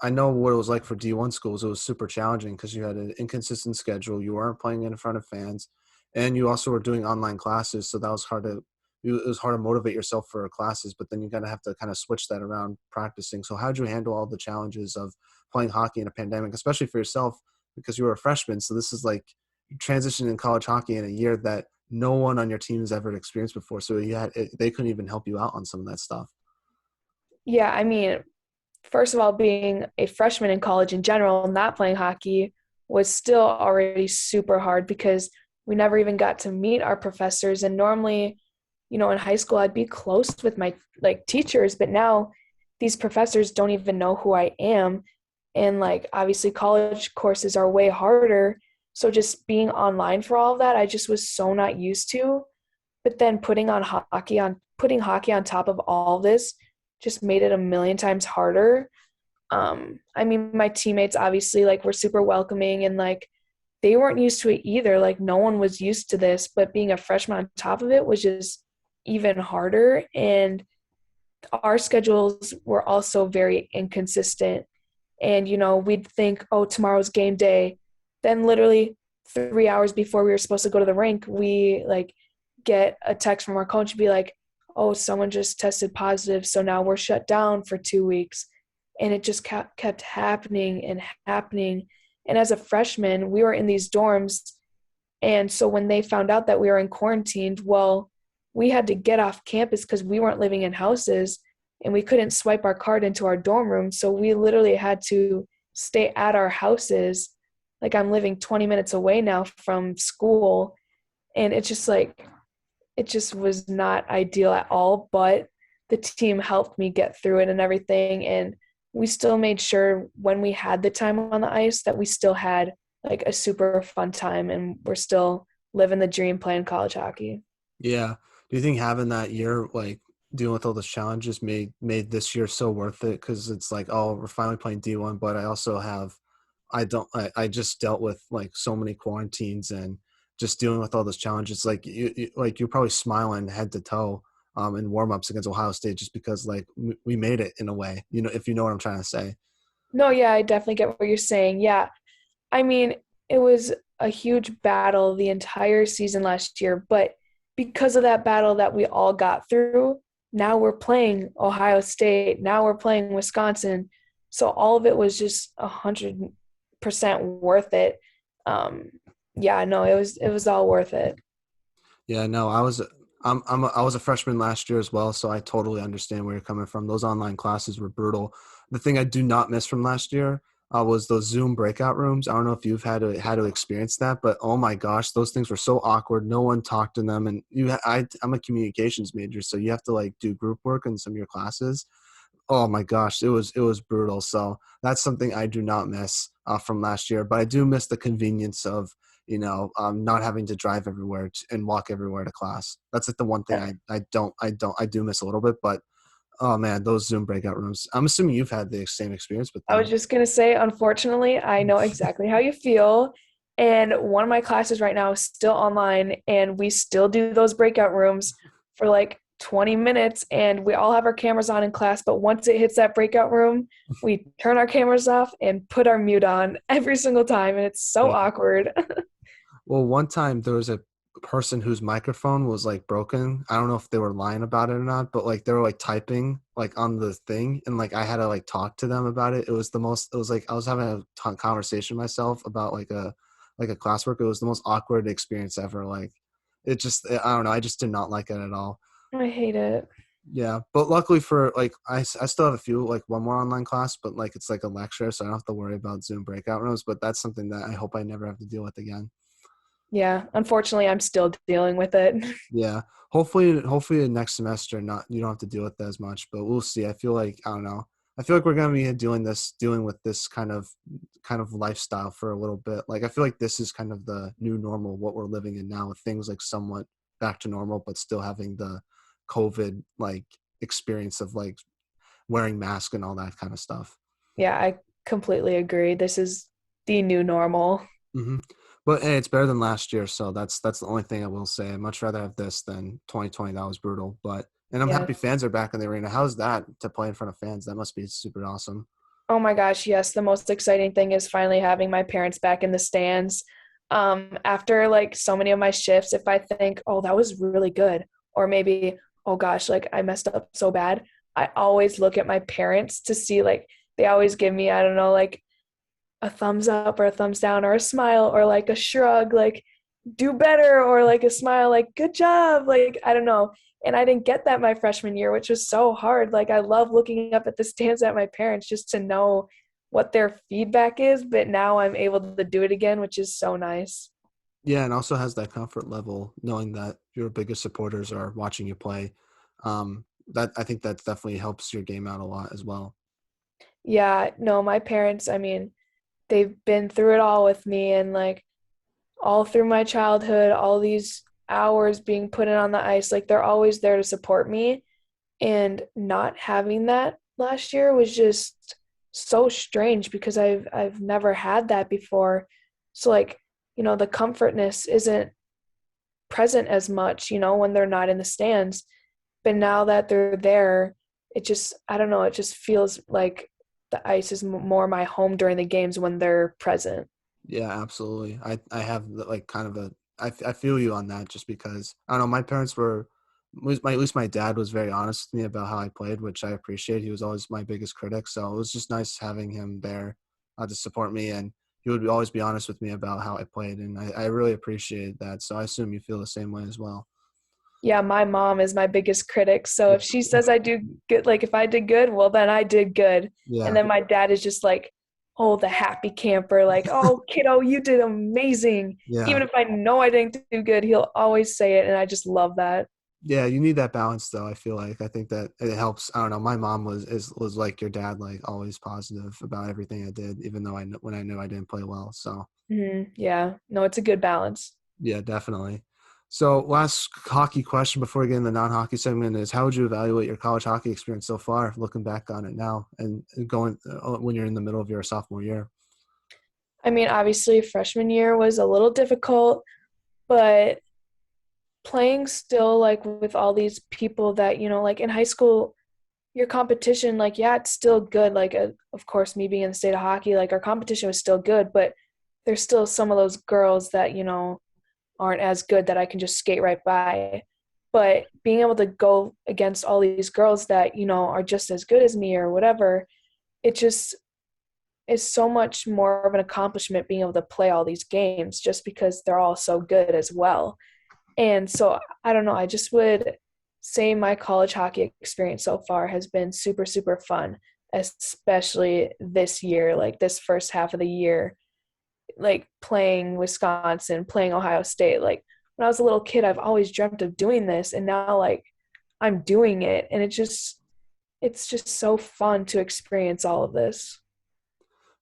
I know what it was like for D1 schools. It was super challenging because you had an inconsistent schedule. You weren't playing in front of fans, and you also were doing online classes. So that was hard to it was hard to motivate yourself for classes. But then you gotta have to kind of switch that around practicing. So how'd you handle all the challenges of playing hockey in a pandemic, especially for yourself because you were a freshman? So this is like transitioning in college hockey in a year that no one on your team has ever experienced before. So they couldn't even help you out on some of that stuff. Yeah, I mean, first of all, being a freshman in college in general, not playing hockey was still already super hard because we never even got to meet our professors. And normally, in high school, I'd be close with my like teachers, but now these professors don't even know who I am. And like, obviously, college courses are way harder. So just being online for all of that, I just was so not used to. But then putting hockey on top of all this just made it a million times harder. I mean, my teammates obviously like were super welcoming and like they weren't used to it either. Like no one was used to this, but being a freshman on top of it was just even harder. And our schedules were also very inconsistent. And we'd think, oh, tomorrow's game day. Then literally 3 hours before we were supposed to go to the rink, we like get a text from our coach and be like, oh, someone just tested positive, so now we're shut down for 2 weeks. And it just kept happening and happening. And as a freshman, we were in these dorms. And so when they found out that we were in quarantined, well, we had to get off campus because we weren't living in houses and we couldn't swipe our card into our dorm room. So we literally had to stay at our houses. Like I'm living 20 minutes away now from school. And it's just like, it just was not ideal at all, but the team helped me get through it and everything. And we still made sure when we had the time on the ice that we still had like a super fun time and we're still living the dream playing college hockey. Yeah. Do you think having that year, like dealing with all those challenges, made this year so worth it? Because it's like, oh, we're finally playing D1, but I also have, I just dealt with like so many quarantines and just dealing with all those challenges. Like like you're probably smiling head to toe in warmups against Ohio State just because like we made it in a way. If you know what I'm trying to say. No, yeah, I definitely get what you're saying. Yeah. I mean, it was a huge battle the entire season last year, but because of that battle that we all got through, now we're playing Ohio State, now we're playing Wisconsin. So all of it was just 100% worth it. Um, yeah, no, it was all worth it. Yeah, no, I was a freshman last year as well, so I totally understand where you're coming from. Those online classes were brutal. The thing I do not miss from last year was those Zoom breakout rooms. I don't know if you've had to experience that, but oh my gosh, those things were so awkward. No one talked to them, and I'm a communications major, so you have to like do group work in some of your classes. Oh my gosh, it was brutal. So that's something I do not miss from last year, but I do miss the convenience of not having to drive everywhere and walk everywhere to class. That's like the one thing I do miss a little bit. But oh man, those Zoom breakout rooms. I'm assuming you've had the same experience with I was them. just going to say, unfortunately, I know exactly how you feel. And one of my classes right now is still online, and we still do those breakout rooms for like 20 minutes. And we all have our cameras on in class. But once it hits that breakout room, we turn our cameras off and put our mute on every single time. And it's so Yeah. awkward. Well, one time there was a person whose microphone was like broken. I don't know if they were lying about it or not, but like they were like typing like on the thing, and like I had to like talk to them about it. It was the most. It was like I was having a conversation myself about like a classwork. It was the most awkward experience ever. Like it just I don't know. I just did not like it at all. I hate it. Yeah, but luckily for like I still have a few like one more online class, but like it's like a lecture, so I don't have to worry about Zoom breakout rooms. But that's something that I hope I never have to deal with again. Yeah, unfortunately, I'm still dealing with it. Yeah, hopefully next semester not you don't have to deal with that as much, but we'll see. I feel like I don't know. I feel like we're gonna be dealing with this kind of lifestyle for a little bit. Like I feel like this is kind of the new normal, what we're living in now, with things like somewhat back to normal, but still having the COVID like experience of like wearing masks and all that kind of stuff. Yeah, I completely agree. This is the new normal. hmm But hey, it's better than last year, so that's the only thing I will say. I'd much rather have this than 2020. That was brutal. But and I'm Yeah. happy fans are back in the arena. How's that to play in front of fans? That must be super awesome. Oh my gosh, yes. The most exciting thing is finally having my parents back in the stands. After like so many of my shifts, if I think, oh, that was really good, or maybe, oh gosh, like I messed up so bad, I always look at my parents to see like they always give me, I don't know, like a thumbs up or a thumbs down or a smile or like a shrug, like do better, or like a smile, like good job, like I don't know. And I didn't get that my freshman year, which was so hard. Like I love looking up at the stands at my parents just to know what their feedback is, but now I'm able to do it again, which is so nice. Yeah, and also has that comfort level knowing that your biggest supporters are watching you play. That I think that definitely helps your game out a lot as well. Yeah, no, my parents, I mean, they've been through it all with me, and like all through my childhood, all these hours being put in on the ice, like they're always there to support me. And not having that last year was just so strange because I've never had that before. So like, the comfortness isn't present as much, when they're not in the stands. But now that they're there, it just, I don't know, it just feels like the ice is more my home during the games when they're present. Yeah, absolutely. I have like kind of I feel you on that just because I don't know. My parents were at least my dad was very honest with me about how I played, which I appreciate. He was always my biggest critic, so it was just nice having him there to support me, and he would always be honest with me about how I played, and I really appreciate that. So I assume you feel the same way as well. Yeah, my mom is my biggest critic. So if she says I do good, like if I did good, well, then I did good. And Yeah, then my dad is just like, oh, the happy camper, like, oh, kiddo, you did amazing. yeah. Even if I know I didn't do good, he'll always say it. And I just love that. Yeah, you need that balance though. I feel like I think that it helps. I don't know. My mom was like your dad, like always positive about everything I did, even though when I knew I didn't play well. So Yeah, no, it's a good balance. yeah, definitely. So last hockey question before we get in the non-hockey segment is how would you evaluate your college hockey experience so far, looking back on it now and going when you're in the middle of your sophomore year? I mean, obviously, freshman year was a little difficult, but playing still, like with all these people that, like in high school, your competition, like, yeah, it's still good. Like, of course, me being in the state of hockey, like, our competition was still good, but there's still some of those girls that, aren't as good that I can just skate right by. But being able to go against all these girls that, are just as good as me or whatever, it just is so much more of an accomplishment being able to play all these games just because they're all so good as well. And so I don't know, I just would say my college hockey experience so far has been super, super fun, especially this year, like this first half of the year, like playing Wisconsin, playing Ohio State. Like when I was a little kid, I've always dreamt of doing this. And now like I'm doing it. And it's just so fun to experience all of this.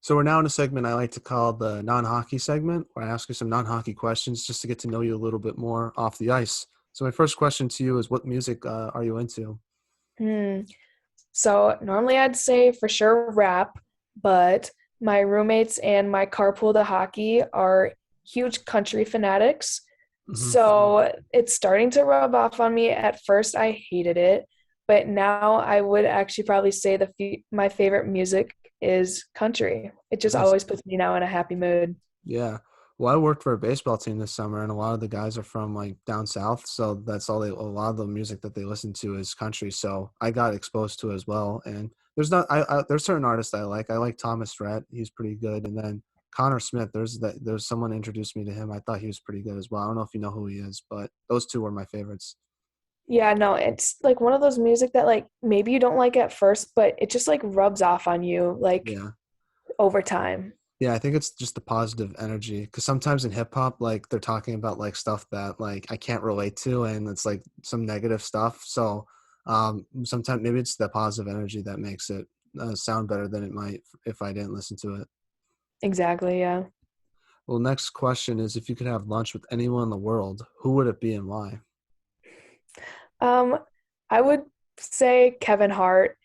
So we're now in a segment I like to call the non-hockey segment, where I ask you some non-hockey questions just to get to know you a little bit more off the ice. So my first question to you is, what music are you into? Hmm. So normally I'd say for sure rap, but my roommates and my carpool to hockey are huge country fanatics. hmm So it's starting to rub off on me. At first, I hated it, but now I would actually probably say my favorite music is country. It just Nice. always puts me now in a happy mood. Yeah. Well, I worked for a baseball team this summer, and a lot of the guys are from like down south, so that's all a lot of the music that they listen to is country. So I got exposed to it as well. And there's not, there's certain artists I like. I like Thomas Rhett. He's pretty good. And then Connor Smith. There's someone introduced me to him. I thought he was pretty good as well. I don't know if you know who he is, but those two were my favorites. Yeah, no, it's like one of those music that like maybe you don't like at first, but it just like rubs off on you like Yeah. over time. Yeah, I think it's just the positive energy because sometimes in hip hop, like they're talking about like stuff that like I can't relate to, and it's like some negative stuff. So sometimes maybe it's the positive energy that makes it sound better than it might if I didn't listen to it. Exactly, yeah. Well, next question is if you could have lunch with anyone in the world, who would it be and why? Um, I would say Kevin Hart.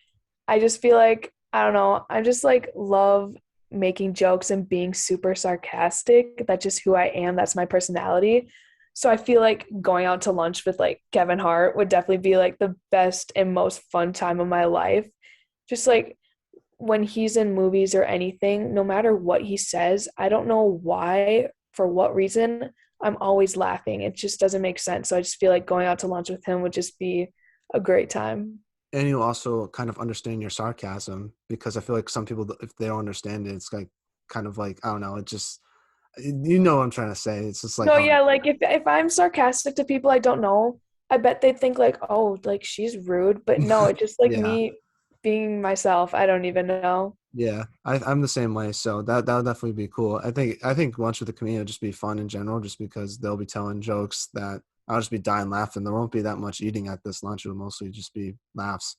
I just feel like I don't know, I just like love making jokes and being super sarcastic. That's just who I am. That's my personality. So I feel like going out to lunch with like Kevin Hart would definitely be like the best and most fun time of my life. Just like when he's in movies or anything, no matter what he says, I don't know why, for what reason, I'm always laughing. It just doesn't make sense. So I just feel like going out to lunch with him would just be a great time. And you also kind of understand your sarcasm because I feel like some people, if they don't understand it, it's like kind of like, I don't know, it just, you know what I'm trying to say. It's just like No, hard. yeah, like if I'm sarcastic to people I don't know, I bet they'd think like, oh, like she's rude. But no, it's just like Yeah. me being myself. I don't even know. Yeah, I'm the same way. So that would definitely be cool. I think lunch with the comedian would just be fun in general, just because they'll be telling jokes that I'll just be dying laughing. There won't be that much eating at this lunch. It will mostly just be laughs.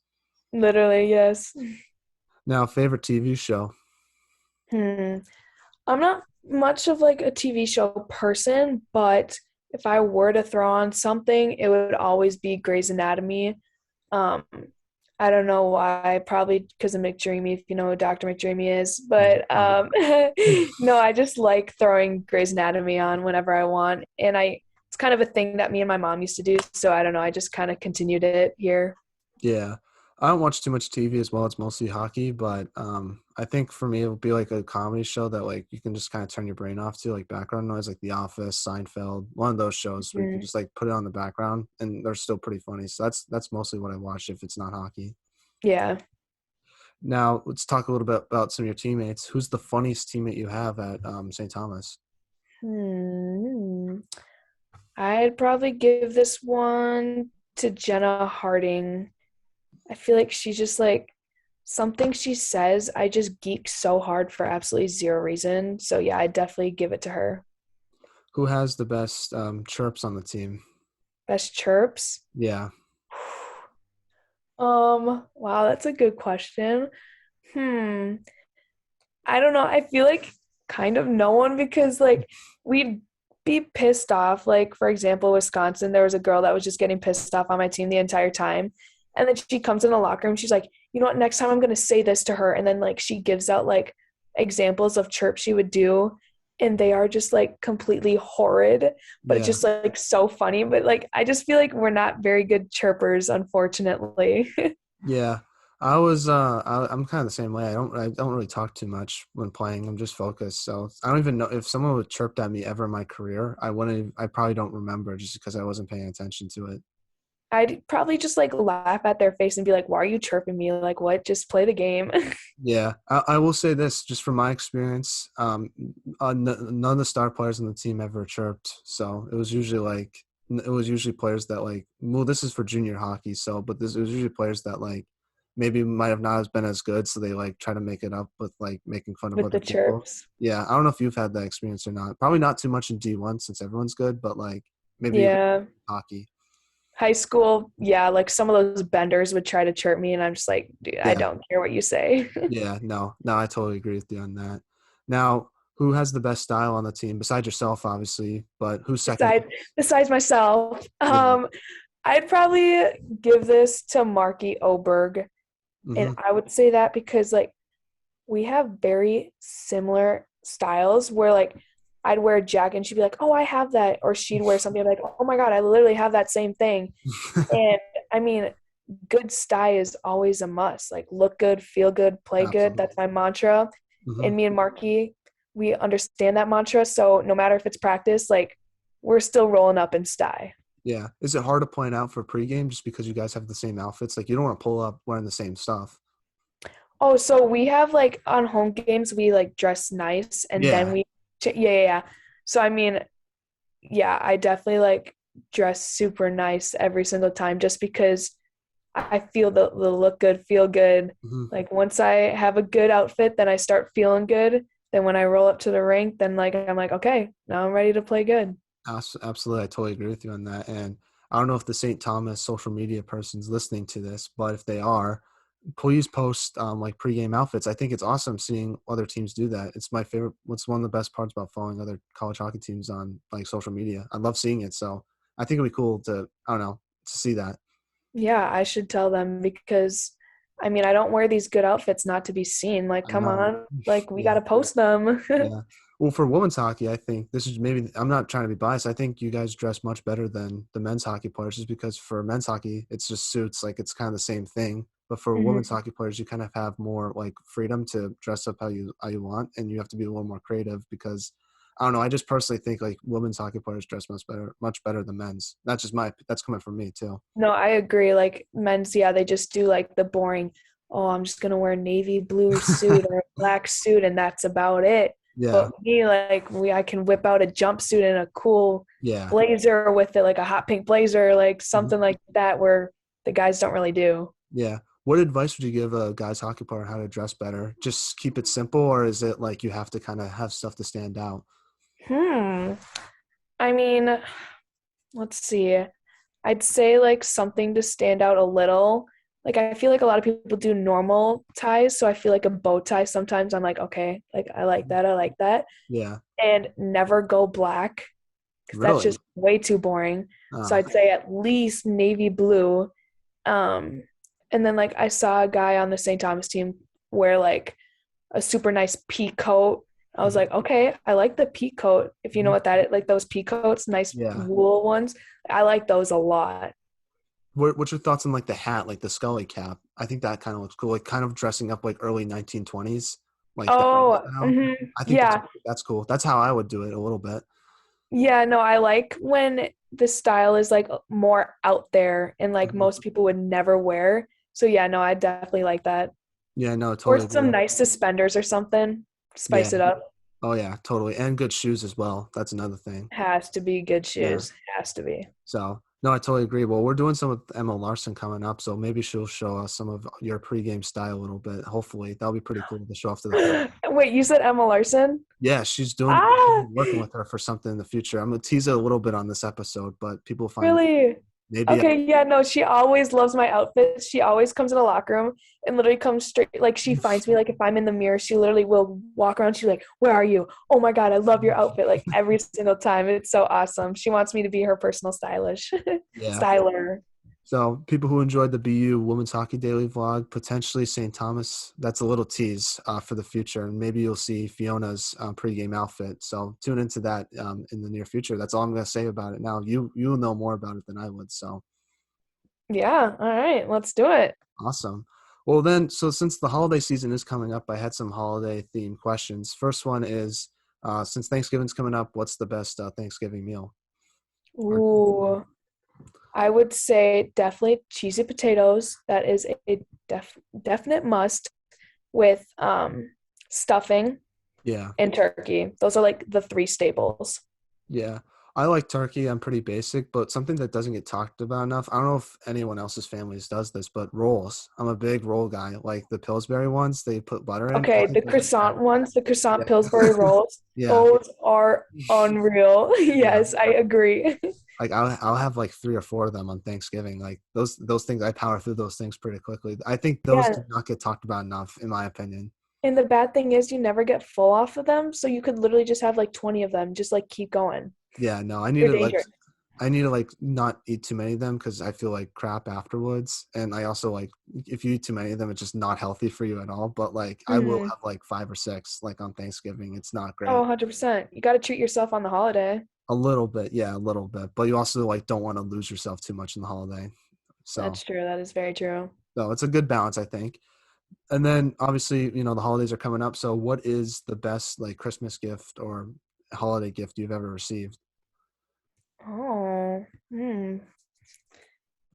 Literally, yes. Now, favorite TV show? Hmm. I'm not much of like a TV show person, but if I were to throw on something, it would always be Grey's Anatomy. Um, I don't know why, probably because of McDreamy, if you know who Dr. McDreamy is. But Oh, no, I just like throwing Grey's Anatomy on whenever I want. And it's kind of a thing that me and my mom used to do. So I don't know, I just kind of continued it here. yeah. I don't watch too much TV as well. It's mostly hockey, but I think for me it would be like a comedy show that like you can just kind of turn your brain off to, like background noise, like The Office, Seinfeld, one of those shows where you can Mhm. just like put it on the background and they're still pretty funny. So that's mostly what I watch if it's not hockey. Yeah. Now let's talk a little bit about some of your teammates. Who's the funniest teammate you have at St. Thomas? Hmm. I'd probably give this one to Jenna Harding. I feel like she's just like something she says, I just geek so hard for absolutely zero reason. So yeah, I'd definitely give it to her. Who has the best chirps on the team? Best chirps. Yeah. Wow, that's a good question. Hmm. I don't know. I feel like kind of no one because like we'd be pissed off. Like for example, Wisconsin, there was a girl that was just getting pissed off on my team the entire time. And then she comes in the locker room, she's like, you know what, next time I'm gonna say this to her. And then like she gives out like examples of chirps she would do. And they are just like completely horrid, but it's Yeah. just like so funny. But like I just feel like we're not very good chirpers, unfortunately. Yeah. I'm kind of the same way. I don't really talk too much when playing. I'm just focused. So I don't even know if someone would chirped at me ever in my career. I probably don't remember just because I wasn't paying attention to it. I'd probably just like laugh at their face and be like, why are you chirping me? Like, what? Just play the game. Yeah, I will say this, just from my experience, none of the star players on the team ever chirped. So it was usually players that like, well, this is for junior hockey. So, but this it was usually players that like maybe might have not been as good. So they like try to make it up with like making fun of With the other people. chirps. Yeah, I don't know if you've had that experience or not. Probably not too much in D1 since everyone's good, but like maybe even Yeah. hockey. High school, yeah, like some of those benders would try to chirp me, and I'm just like, dude, I Yeah. don't care what you say. Yeah, no, I totally agree with you on that. Now, who has the best style on the team besides yourself, obviously, but who's second? besides besides myself, Yeah. I'd probably give this to Marky Oberg, and Hmm. I would say that because like we have very similar styles where like I'd wear a jacket and she'd be like, "Oh, I have that," or she'd wear something like, "Oh my God, I literally have that same thing." And I mean, good style is always a must. Like look good, feel good, play good. Absolutely. That's my mantra. Hmm. And me and Marky, we understand that mantra. So no matter if it's practice, like we're still rolling up in style. Yeah. Is it hard to point out for pregame just because you guys have the same outfits? Like you don't want to pull up wearing the same stuff. Oh, so we have like on home games we like dress nice and then Yeah. yeah. So I mean, yeah, I definitely like dress super nice every single time just because I feel the look good, feel good. Mhm. Like once I have a good outfit, then I start feeling good. Then when I roll up to the rink, then like I'm like, okay, now I'm ready to play good. Absolutely, I totally agree with you on that. And I don't know if the St. Thomas social media person's listening to this, but if they are, please post like pregame outfits. I think it's awesome seeing other teams do that. It's my favorite. What's one of the best parts about following other college hockey teams on like social media? I love seeing it. So I think it'd be cool to, I don't know, to see that. Yeah, I should tell them because I mean, I don't wear these good outfits not to be seen. Like, I come know. on. Like, we got Yeah. to post them. Yeah. Well, for women's hockey, I think this is maybe, I'm not trying to be biased. I think you guys dress much better than the men's hockey players just because for men's hockey, it's just suits, like it's kind of the same thing. But for women's Mhm. hockey players, you kind of have more like freedom to dress up how you want, and you have to be a little more creative because I don't know. I just personally think like women's hockey players dress much better than men's. That's just that's coming from me too. No, I agree. Like men's, yeah, they just do like the boring, oh, I'm just gonna wear a navy blue suit or a black suit and that's about it. Yeah. But me, like I can whip out a jumpsuit and a cool Yeah. blazer with it, like a hot pink blazer, like Mhm. something like that where the guys don't really do. Yeah. What advice would you give a guy's hockey player on how to dress better? Just keep it simple, or is it like you have to kind of have stuff to stand out? Hmm. I mean, let's see. I'd say like something to stand out a little. Like I feel like a lot of people do normal ties, so I feel like a bow tie sometimes I'm like, okay, like I like Mhm. that, I like that. Yeah. And never go black because that's Really? just way too boring. So Oh, I'd say at least navy blue. Um, and then like I saw a guy on the St. Thomas team wear like a super nice pea coat. I was mhm, like, okay, I like the pea coat. If you know mhm. what that is, like those pea coats, nice Yeah. wool ones. I like those a lot. What's your thoughts on like the hat, like the Scully cap? I think that kind of looks cool, like kind of dressing up like early 1920s, like that Oh, style. I think yeah. that's cool. That's how I would do it a little bit. Yeah, no, I like when the style is like more out there and like Mhm. most people would never wear. So yeah, no, I definitely like that. Yeah, no, Or totally some agree. nice suspenders or something. Yeah. Spice it up. Oh yeah, totally. And good shoes as well. That's another thing. Has to be good Yeah. shoes. Has to be. So no, I totally agree. Well, we're doing some with Emma Larson coming up, so maybe she'll show us some of your pregame style a little bit. Hopefully, that'll be pretty cool to show off to the fans. Wait, you said Emma Larson? Yeah, she's doing Ah, working with her for something in the future. I'm gonna tease it a little bit on this episode, but people find really? maybe Okay, yeah, no, she always loves my outfits. She always comes in the locker room and literally comes straight, like, she finds me, like, if I'm in the mirror, she literally will walk around. She's like, where are you? Oh my God, I love your outfit, like, every single time. It's so awesome. She wants me to be her personal stylish yeah. styler. So people who enjoyed the BU Women's Hockey Daily vlog, potentially St. Thomas. That's a little tease for the future, and maybe you'll see Fiona's pregame outfit. So tune into that in the near future. That's all I'm going to say about it. Now you'll know more about it than I would. So Yeah, all right, let's do it. awesome. Well then, so since the holiday season is coming up, I had some holiday themed questions. First one is, since Thanksgiving's coming up, what's the best Thanksgiving meal? Or, Ooh, I would say definitely cheesy potatoes. That is a definite must with stuffing yeah. and turkey. Those are like the three staples. Yeah. I like turkey. I'm pretty basic, but something that doesn't get talked about enough. I don't know if anyone else's families does this, but rolls. I'm a big roll guy. Like the Pillsbury ones, they put butter in. I Okay, think the those are croissant fire. ones, the croissant Yeah. Pillsbury rolls, Yeah. those are unreal. Yeah. Yes, I agree. Like I'll have like 3 or 4 of them on Thanksgiving. Like those things, I power through those things pretty quickly. I think those do Yeah, not get talked about enough, in my opinion. and the bad thing is you never get full off of them, so you could literally just have like 20 of them, just like keep going. Yeah, no, They're dangerous. I need to like not eat too many of them because I feel like crap afterwards. And I also like if you eat too many of them, it's just not healthy for you at all. But like I will Mm. have like 5 or 6 like on Thanksgiving. It's not Oh, great. 100%. You got to treat yourself on the holiday. A little bit, yeah, a little bit. But you also like don't want to lose yourself too much in the holiday. So That's true. That is very true. so it's a good balance, I think. And then obviously, the holidays are coming up. So what is the best like Christmas gift or holiday gift you've ever received? Oh,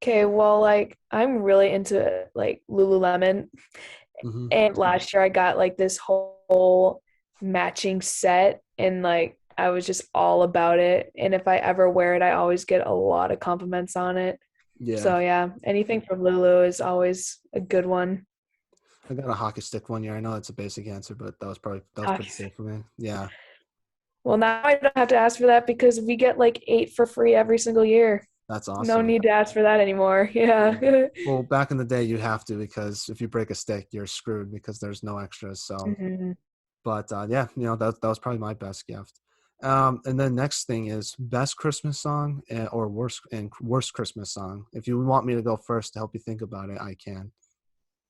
okay, well, like I'm really into like Lululemon Hmm. And last year I got like this whole matching set, and like I was just all about it. And if I ever wear it, I always get a lot of compliments on it. Yeah, So yeah, anything from Lulu is always a good one. I got a hockey stick one year. I know that's a basic answer, but that was pretty Talks. cool for me. Yeah, Well, now I don't have to ask for that because we get like 8 for free every single year. that's No awesome. need to ask for that anymore. Yeah. Yeah. Well, back in the day, you have to because if you break a stick, you're screwed because there's no extras. So, Mhm. but yeah, that was probably my best gift. And then next thing is best Christmas song or worst Christmas song. If you want me to go first to help you think about it, I can.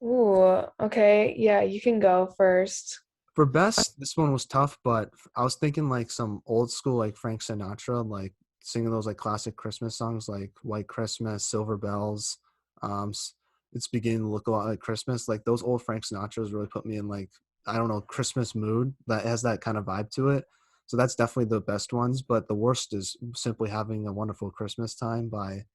Ooh, okay. Yeah, you can go first. For best, this one was tough, but I was thinking like some old school like Frank Sinatra, like singing those like classic Christmas songs like White Christmas, Silver Bells. Um, s- it's beginning to look a lot like Christmas. Like those old Frank Sinatras really put me in like I don't know Christmas mood that has that kind of vibe to it. So that's definitely the best ones. But the worst is simply having a wonderful Christmas time by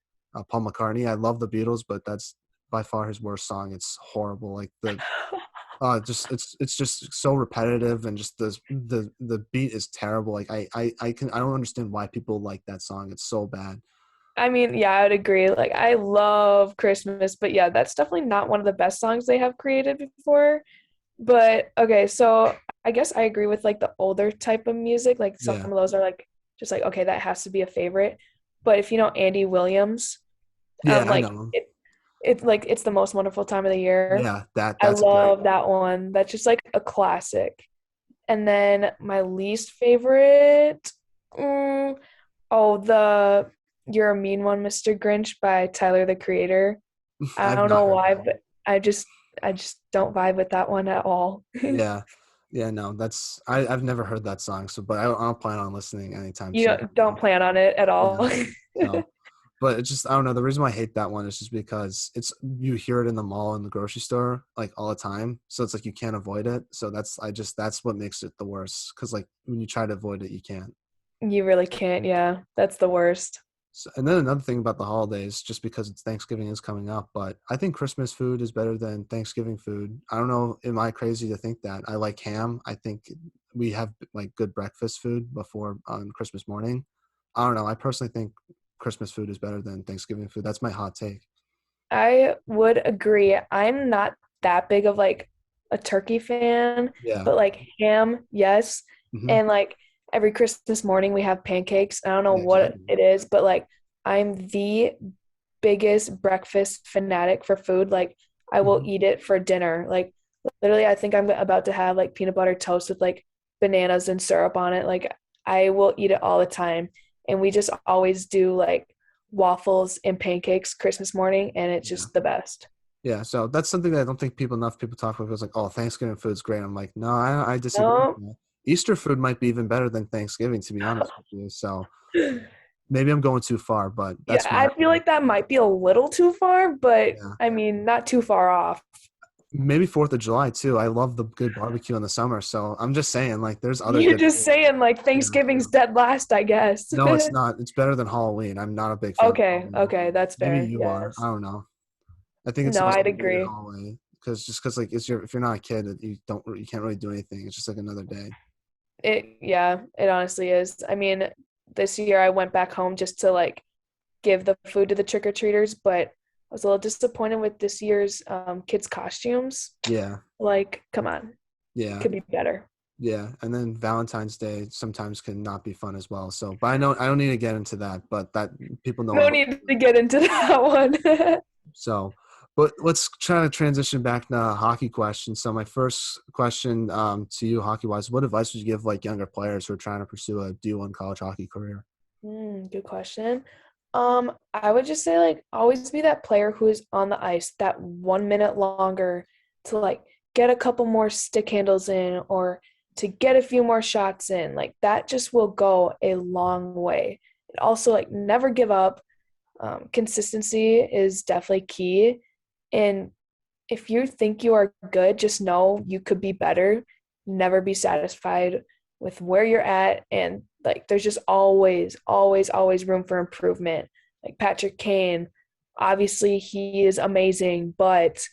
Paul McCartney. I love the Beatles, but that's by far his worst song. It's horrible. Like the just it's just so repetitive and just the beat is terrible. Like I don't understand why people like that song. It's so bad. I mean, yeah, I would agree. Like, I love Christmas, but yeah, that's definitely not one of the best songs they have created before. But okay, so I guess I agree with like the older type of music. Like, some Yeah, of those are like just like, okay, that has to be a favorite. But if you know Andy Williams, yeah, I like know. it's like it's the most wonderful time of the year. Yeah, I that's a great. love that one. That's just like a classic. And then my least favorite, mm, oh, the You're a Mean One, Mr. Grinch by Tyler the Creator. I I've don't not know heard why, that. but I just don't vibe with that one at all. Yeah, yeah, no, I've never heard that song. So, but I don't plan on listening anytime You soon. don't plan on it at Yeah, all. no. But it's just I don't know. The reason why I hate that one is just because it's you hear it in the mall and the grocery store like all the time. So it's like you can't avoid it. So that's what makes it the worst. Because like when you try to avoid it, you can't. You really can't. Yeah, that's the worst. So, and then another thing about the holidays, just because it's Thanksgiving is coming up, but I think Christmas food is better than Thanksgiving food. I don't know, am I crazy to think that? I like ham. I think we have like good breakfast food before on Christmas morning. I don't know. I personally think Christmas food is better than Thanksgiving food. That's my hot take. I would agree. I'm not that big of like a turkey fan, Yeah. but like ham, yes. Hmm. And like every Christmas morning we have pancakes. I don't know Yeah, what exactly. it is, but like I'm the biggest breakfast fanatic for food. Like I will Hmm. eat it for dinner. Like literally I think I'm about to have like peanut butter toast with like bananas and syrup on it. Like I will eat it all the time. And we just always do like waffles and pancakes Christmas morning, and it's Yeah. just the best. Yeah. So that's something that I don't think enough people talk about. It's like, oh, Thanksgiving food's great. I'm like, no, I disagree with No, that. Easter food might be even better than Thanksgiving, to be honest with you. So maybe I'm going too far, but yeah, that's my I feel like that might be a little too far, but yeah. I mean, not too far off. Maybe 4th of July too. I love the good barbecue in the summer. So I'm just saying, like, there's other You're good just food. saying like Yeah. Thanksgiving's dead last, I guess. No, it's not. It's better than Halloween. I'm not a big fan of Okay, Halloween. okay, that's Maybe fair. you are. I Yes. don't know. I think it's the No, most I'd underrated agree. holiday because like if you're not a kid, you can't really do anything. It's just like another day. Yeah, it honestly is. I mean, this year I went back home just to like give the food to the trick-or-treaters, but I was a little disappointed with this year's kids' costumes. Yeah, Like, come on, yeah, could be better. yeah. And then Valentine's Day sometimes can not be fun as well. So, but I don't need to get into that. But that people know No I'm need to get into that one. so. But let's try to transition back to hockey questions. So my first question to you, hockey wise, what advice would you give like younger players who are trying to pursue a D1 college hockey career? Good question. I would just say like always be that player who is on the ice that 1 minute longer to like get a couple more stick handles in or to get a few more shots in. Like that just will go a long way. And also like never give up. Consistency is definitely key. And if you think you are good, just know you could be better. Never be satisfied with where you're at. And like, there's just always, always, always room for improvement. Like Patrick Kane, obviously he is amazing, but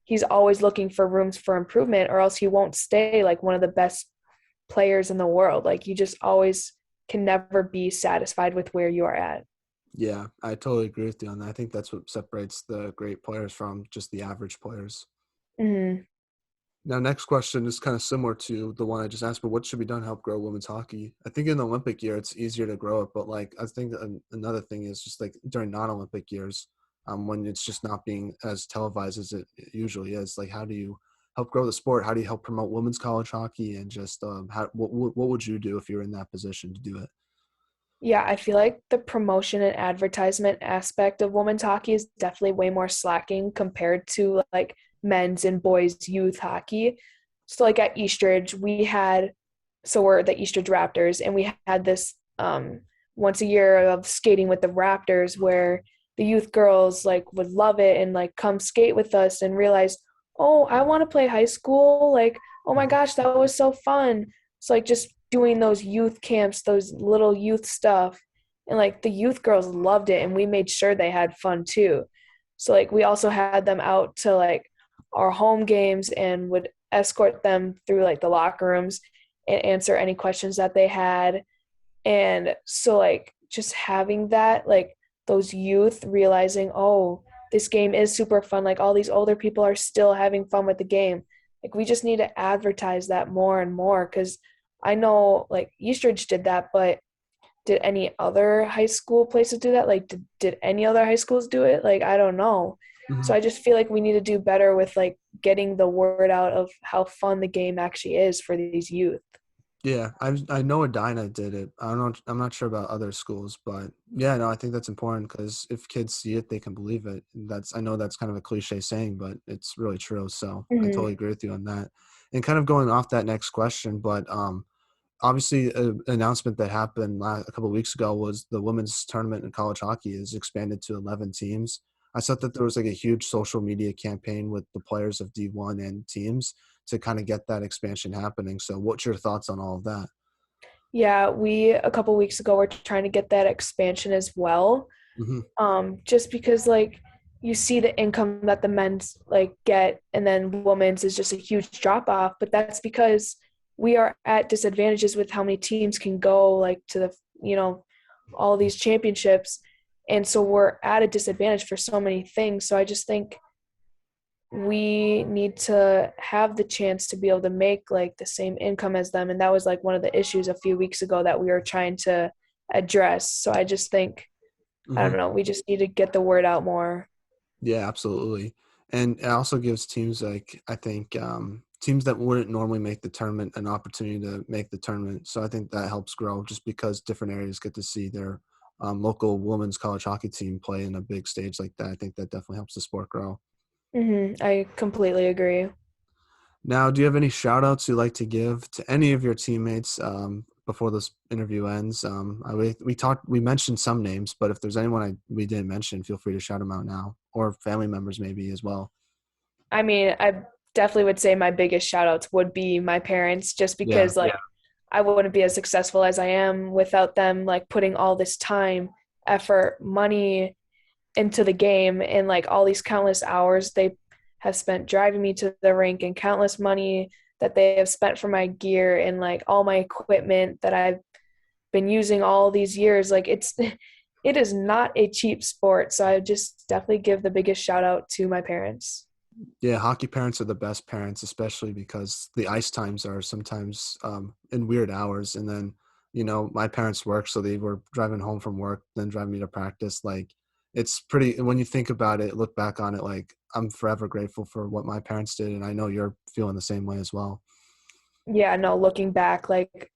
he's always looking for rooms for improvement, or else he won't stay like one of the best players in the world. Like you just always can never be satisfied with where you are at. Yeah, I totally agree with you on that. I think that's what separates the great players from just the average players. Hmm. Now, next question is kind of similar to the one I just asked, but what should be done to help grow women's hockey? I think in the Olympic year, it's easier to grow it, but like I think another thing is just like during non-Olympic years, when it's just not being as televised as it usually is. Like, how do you help grow the sport? How do you help promote women's college hockey? And just what would you do if you were in that position to do it? Yeah, I feel like the promotion and advertisement aspect of women's hockey is definitely way more slacking compared to like men's and boys youth hockey. So like at Eastridge, we're the Eastridge Raptors, and we had this once a year of skating with the Raptors where the youth girls like would love it and like come skate with us and realize, oh, I want to play high school. Like, oh my Mhm. gosh, that was so fun. It's like just doing those youth camps, those little youth stuff. And like the youth girls loved it, and we made sure they had fun too. So like we also had them out to like our home games and would escort them through like the locker rooms and answer any questions that they had. And so like just having that, like those youth realizing, oh, this game is super fun. Like all these older people are still having fun with the game. Like we just need to advertise that more and more, because I know like Eastridge did that, but did any other high school places do that? Like did any other high schools do it? Like I don't know. So Mhm. I just feel like we need to do better with like getting the word out of how fun the game actually is for these youth. Yeah, I know Edina did it. I don't know. I'm not sure about other schools, but yeah, no, I think that's important because if kids see it, they can believe it. I know that's kind of a cliche saying, but it's really true. So I Mm-hmm. totally agree with you on that. And kind of going off that next question, but obviously an announcement that happened a couple of weeks ago was the women's tournament in college hockey is expanded to 11 teams. I thought that there was like a huge social media campaign with the players of D1 and teams to kind of get that expansion happening. So what's your thoughts on all of that? Yeah, we a couple weeks ago were trying to get that expansion as well. Hmm. Just because like you see the income that the men's like get, and then women's is just a huge drop off. But that's because we are at disadvantages with how many teams can go like to the all these championships, and so we're at a disadvantage for so many things. So I just think we need to have the chance to be able to make like the same income as them, and that was like one of the issues a few weeks ago that we were trying to address. So I just think, I Hmm. don't know, we just need to get the word out more. Yeah, absolutely. And it also gives teams like I think teams that wouldn't normally make the tournament an opportunity to make the tournament. So I think that helps grow just because different areas get to see their local women's college hockey team play in a big stage like that. I think that definitely helps the sport grow. I completely agree. Now, do you have any shout outs you'd like to give to any of your teammates before this interview ends? We mentioned some names, but if there's anyone we didn't mention, feel free to shout them out now, or family members maybe as well. I mean, I definitely would say my biggest shout outs would be my parents, just Yeah. because like I wouldn't be as successful as I am without them like putting all this time, effort, money into the game, and like all these countless hours they have spent driving me to the rink, and countless money that they have spent for my gear and like all my equipment that I've been using all these years. Like it is not a cheap sport. So I just definitely give the biggest shout out to my parents. Yeah, hockey parents are the best parents, especially because the ice times are sometimes in weird hours. And then, my parents work, so they were driving home from work, then driving me to practice. Like, it's pretty, when you think about it, look back on it, like, I'm forever grateful for what my parents did. And I know you're feeling the same way as well. Yeah, no, looking back, like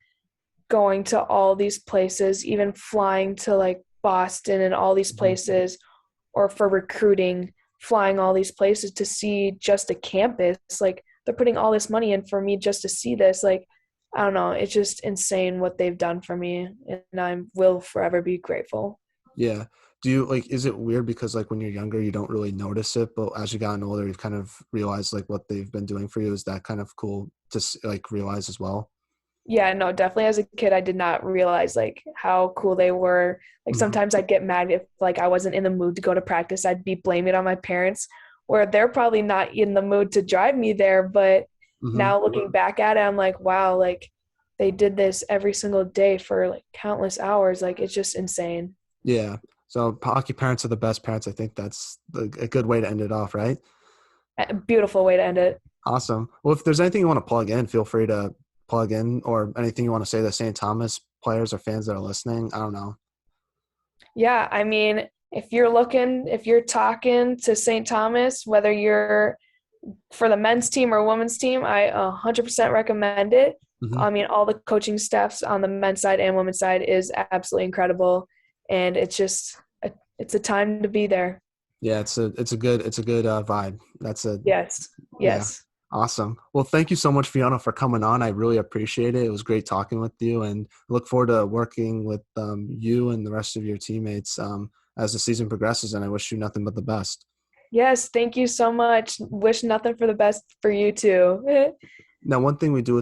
going to all these places, even flying to like Boston and all these Mhm. places, or for recruiting, flying all these places to see just a campus. Like they're putting all this money in for me just to see this. Like, I don't know, it's just insane what they've done for me, and I will forever be grateful. Yeah. Is it weird because like when you're younger, you don't really notice it, but as you gotten older, you've kind of realized like what they've been doing for you. Is that kind of cool to like realize as well? Yeah, no, definitely as a kid I did not realize like how cool they were. Like Mhm. sometimes I'd get mad if like I wasn't in the mood to go to practice. I'd be blaming it on my parents, where they're probably not in the mood to drive me there. But Hmm. now looking back at it, I'm like, wow, like they did this every single day for like countless hours. Like it's just insane. Yeah. So hockey parents are the best parents. I think that's a good way to end it off, right? A beautiful way to end it. Awesome. Well, if there's anything you want to plug in, feel free to plug in, or anything you want to say to St. Thomas players or fans that are listening. I don't know. Yeah, I mean, if you're talking to St. Thomas, whether you're for the men's team or women's team, I 100% recommend it. Hmm. I mean, all the coaching staffs on the men's side and women's side is absolutely incredible, and it's a time to be there. Yeah, it's a good vibe. That's a Yes, Yeah. yes, Awesome. Well, thank you so much, Fiona, for coming on. I really appreciate it. It was great talking with you, and I look forward to working with you and the rest of your teammates as the season progresses. And I wish you nothing but the best. yes. Thank you so much. Wish nothing for the best for you too. Now, one thing we do with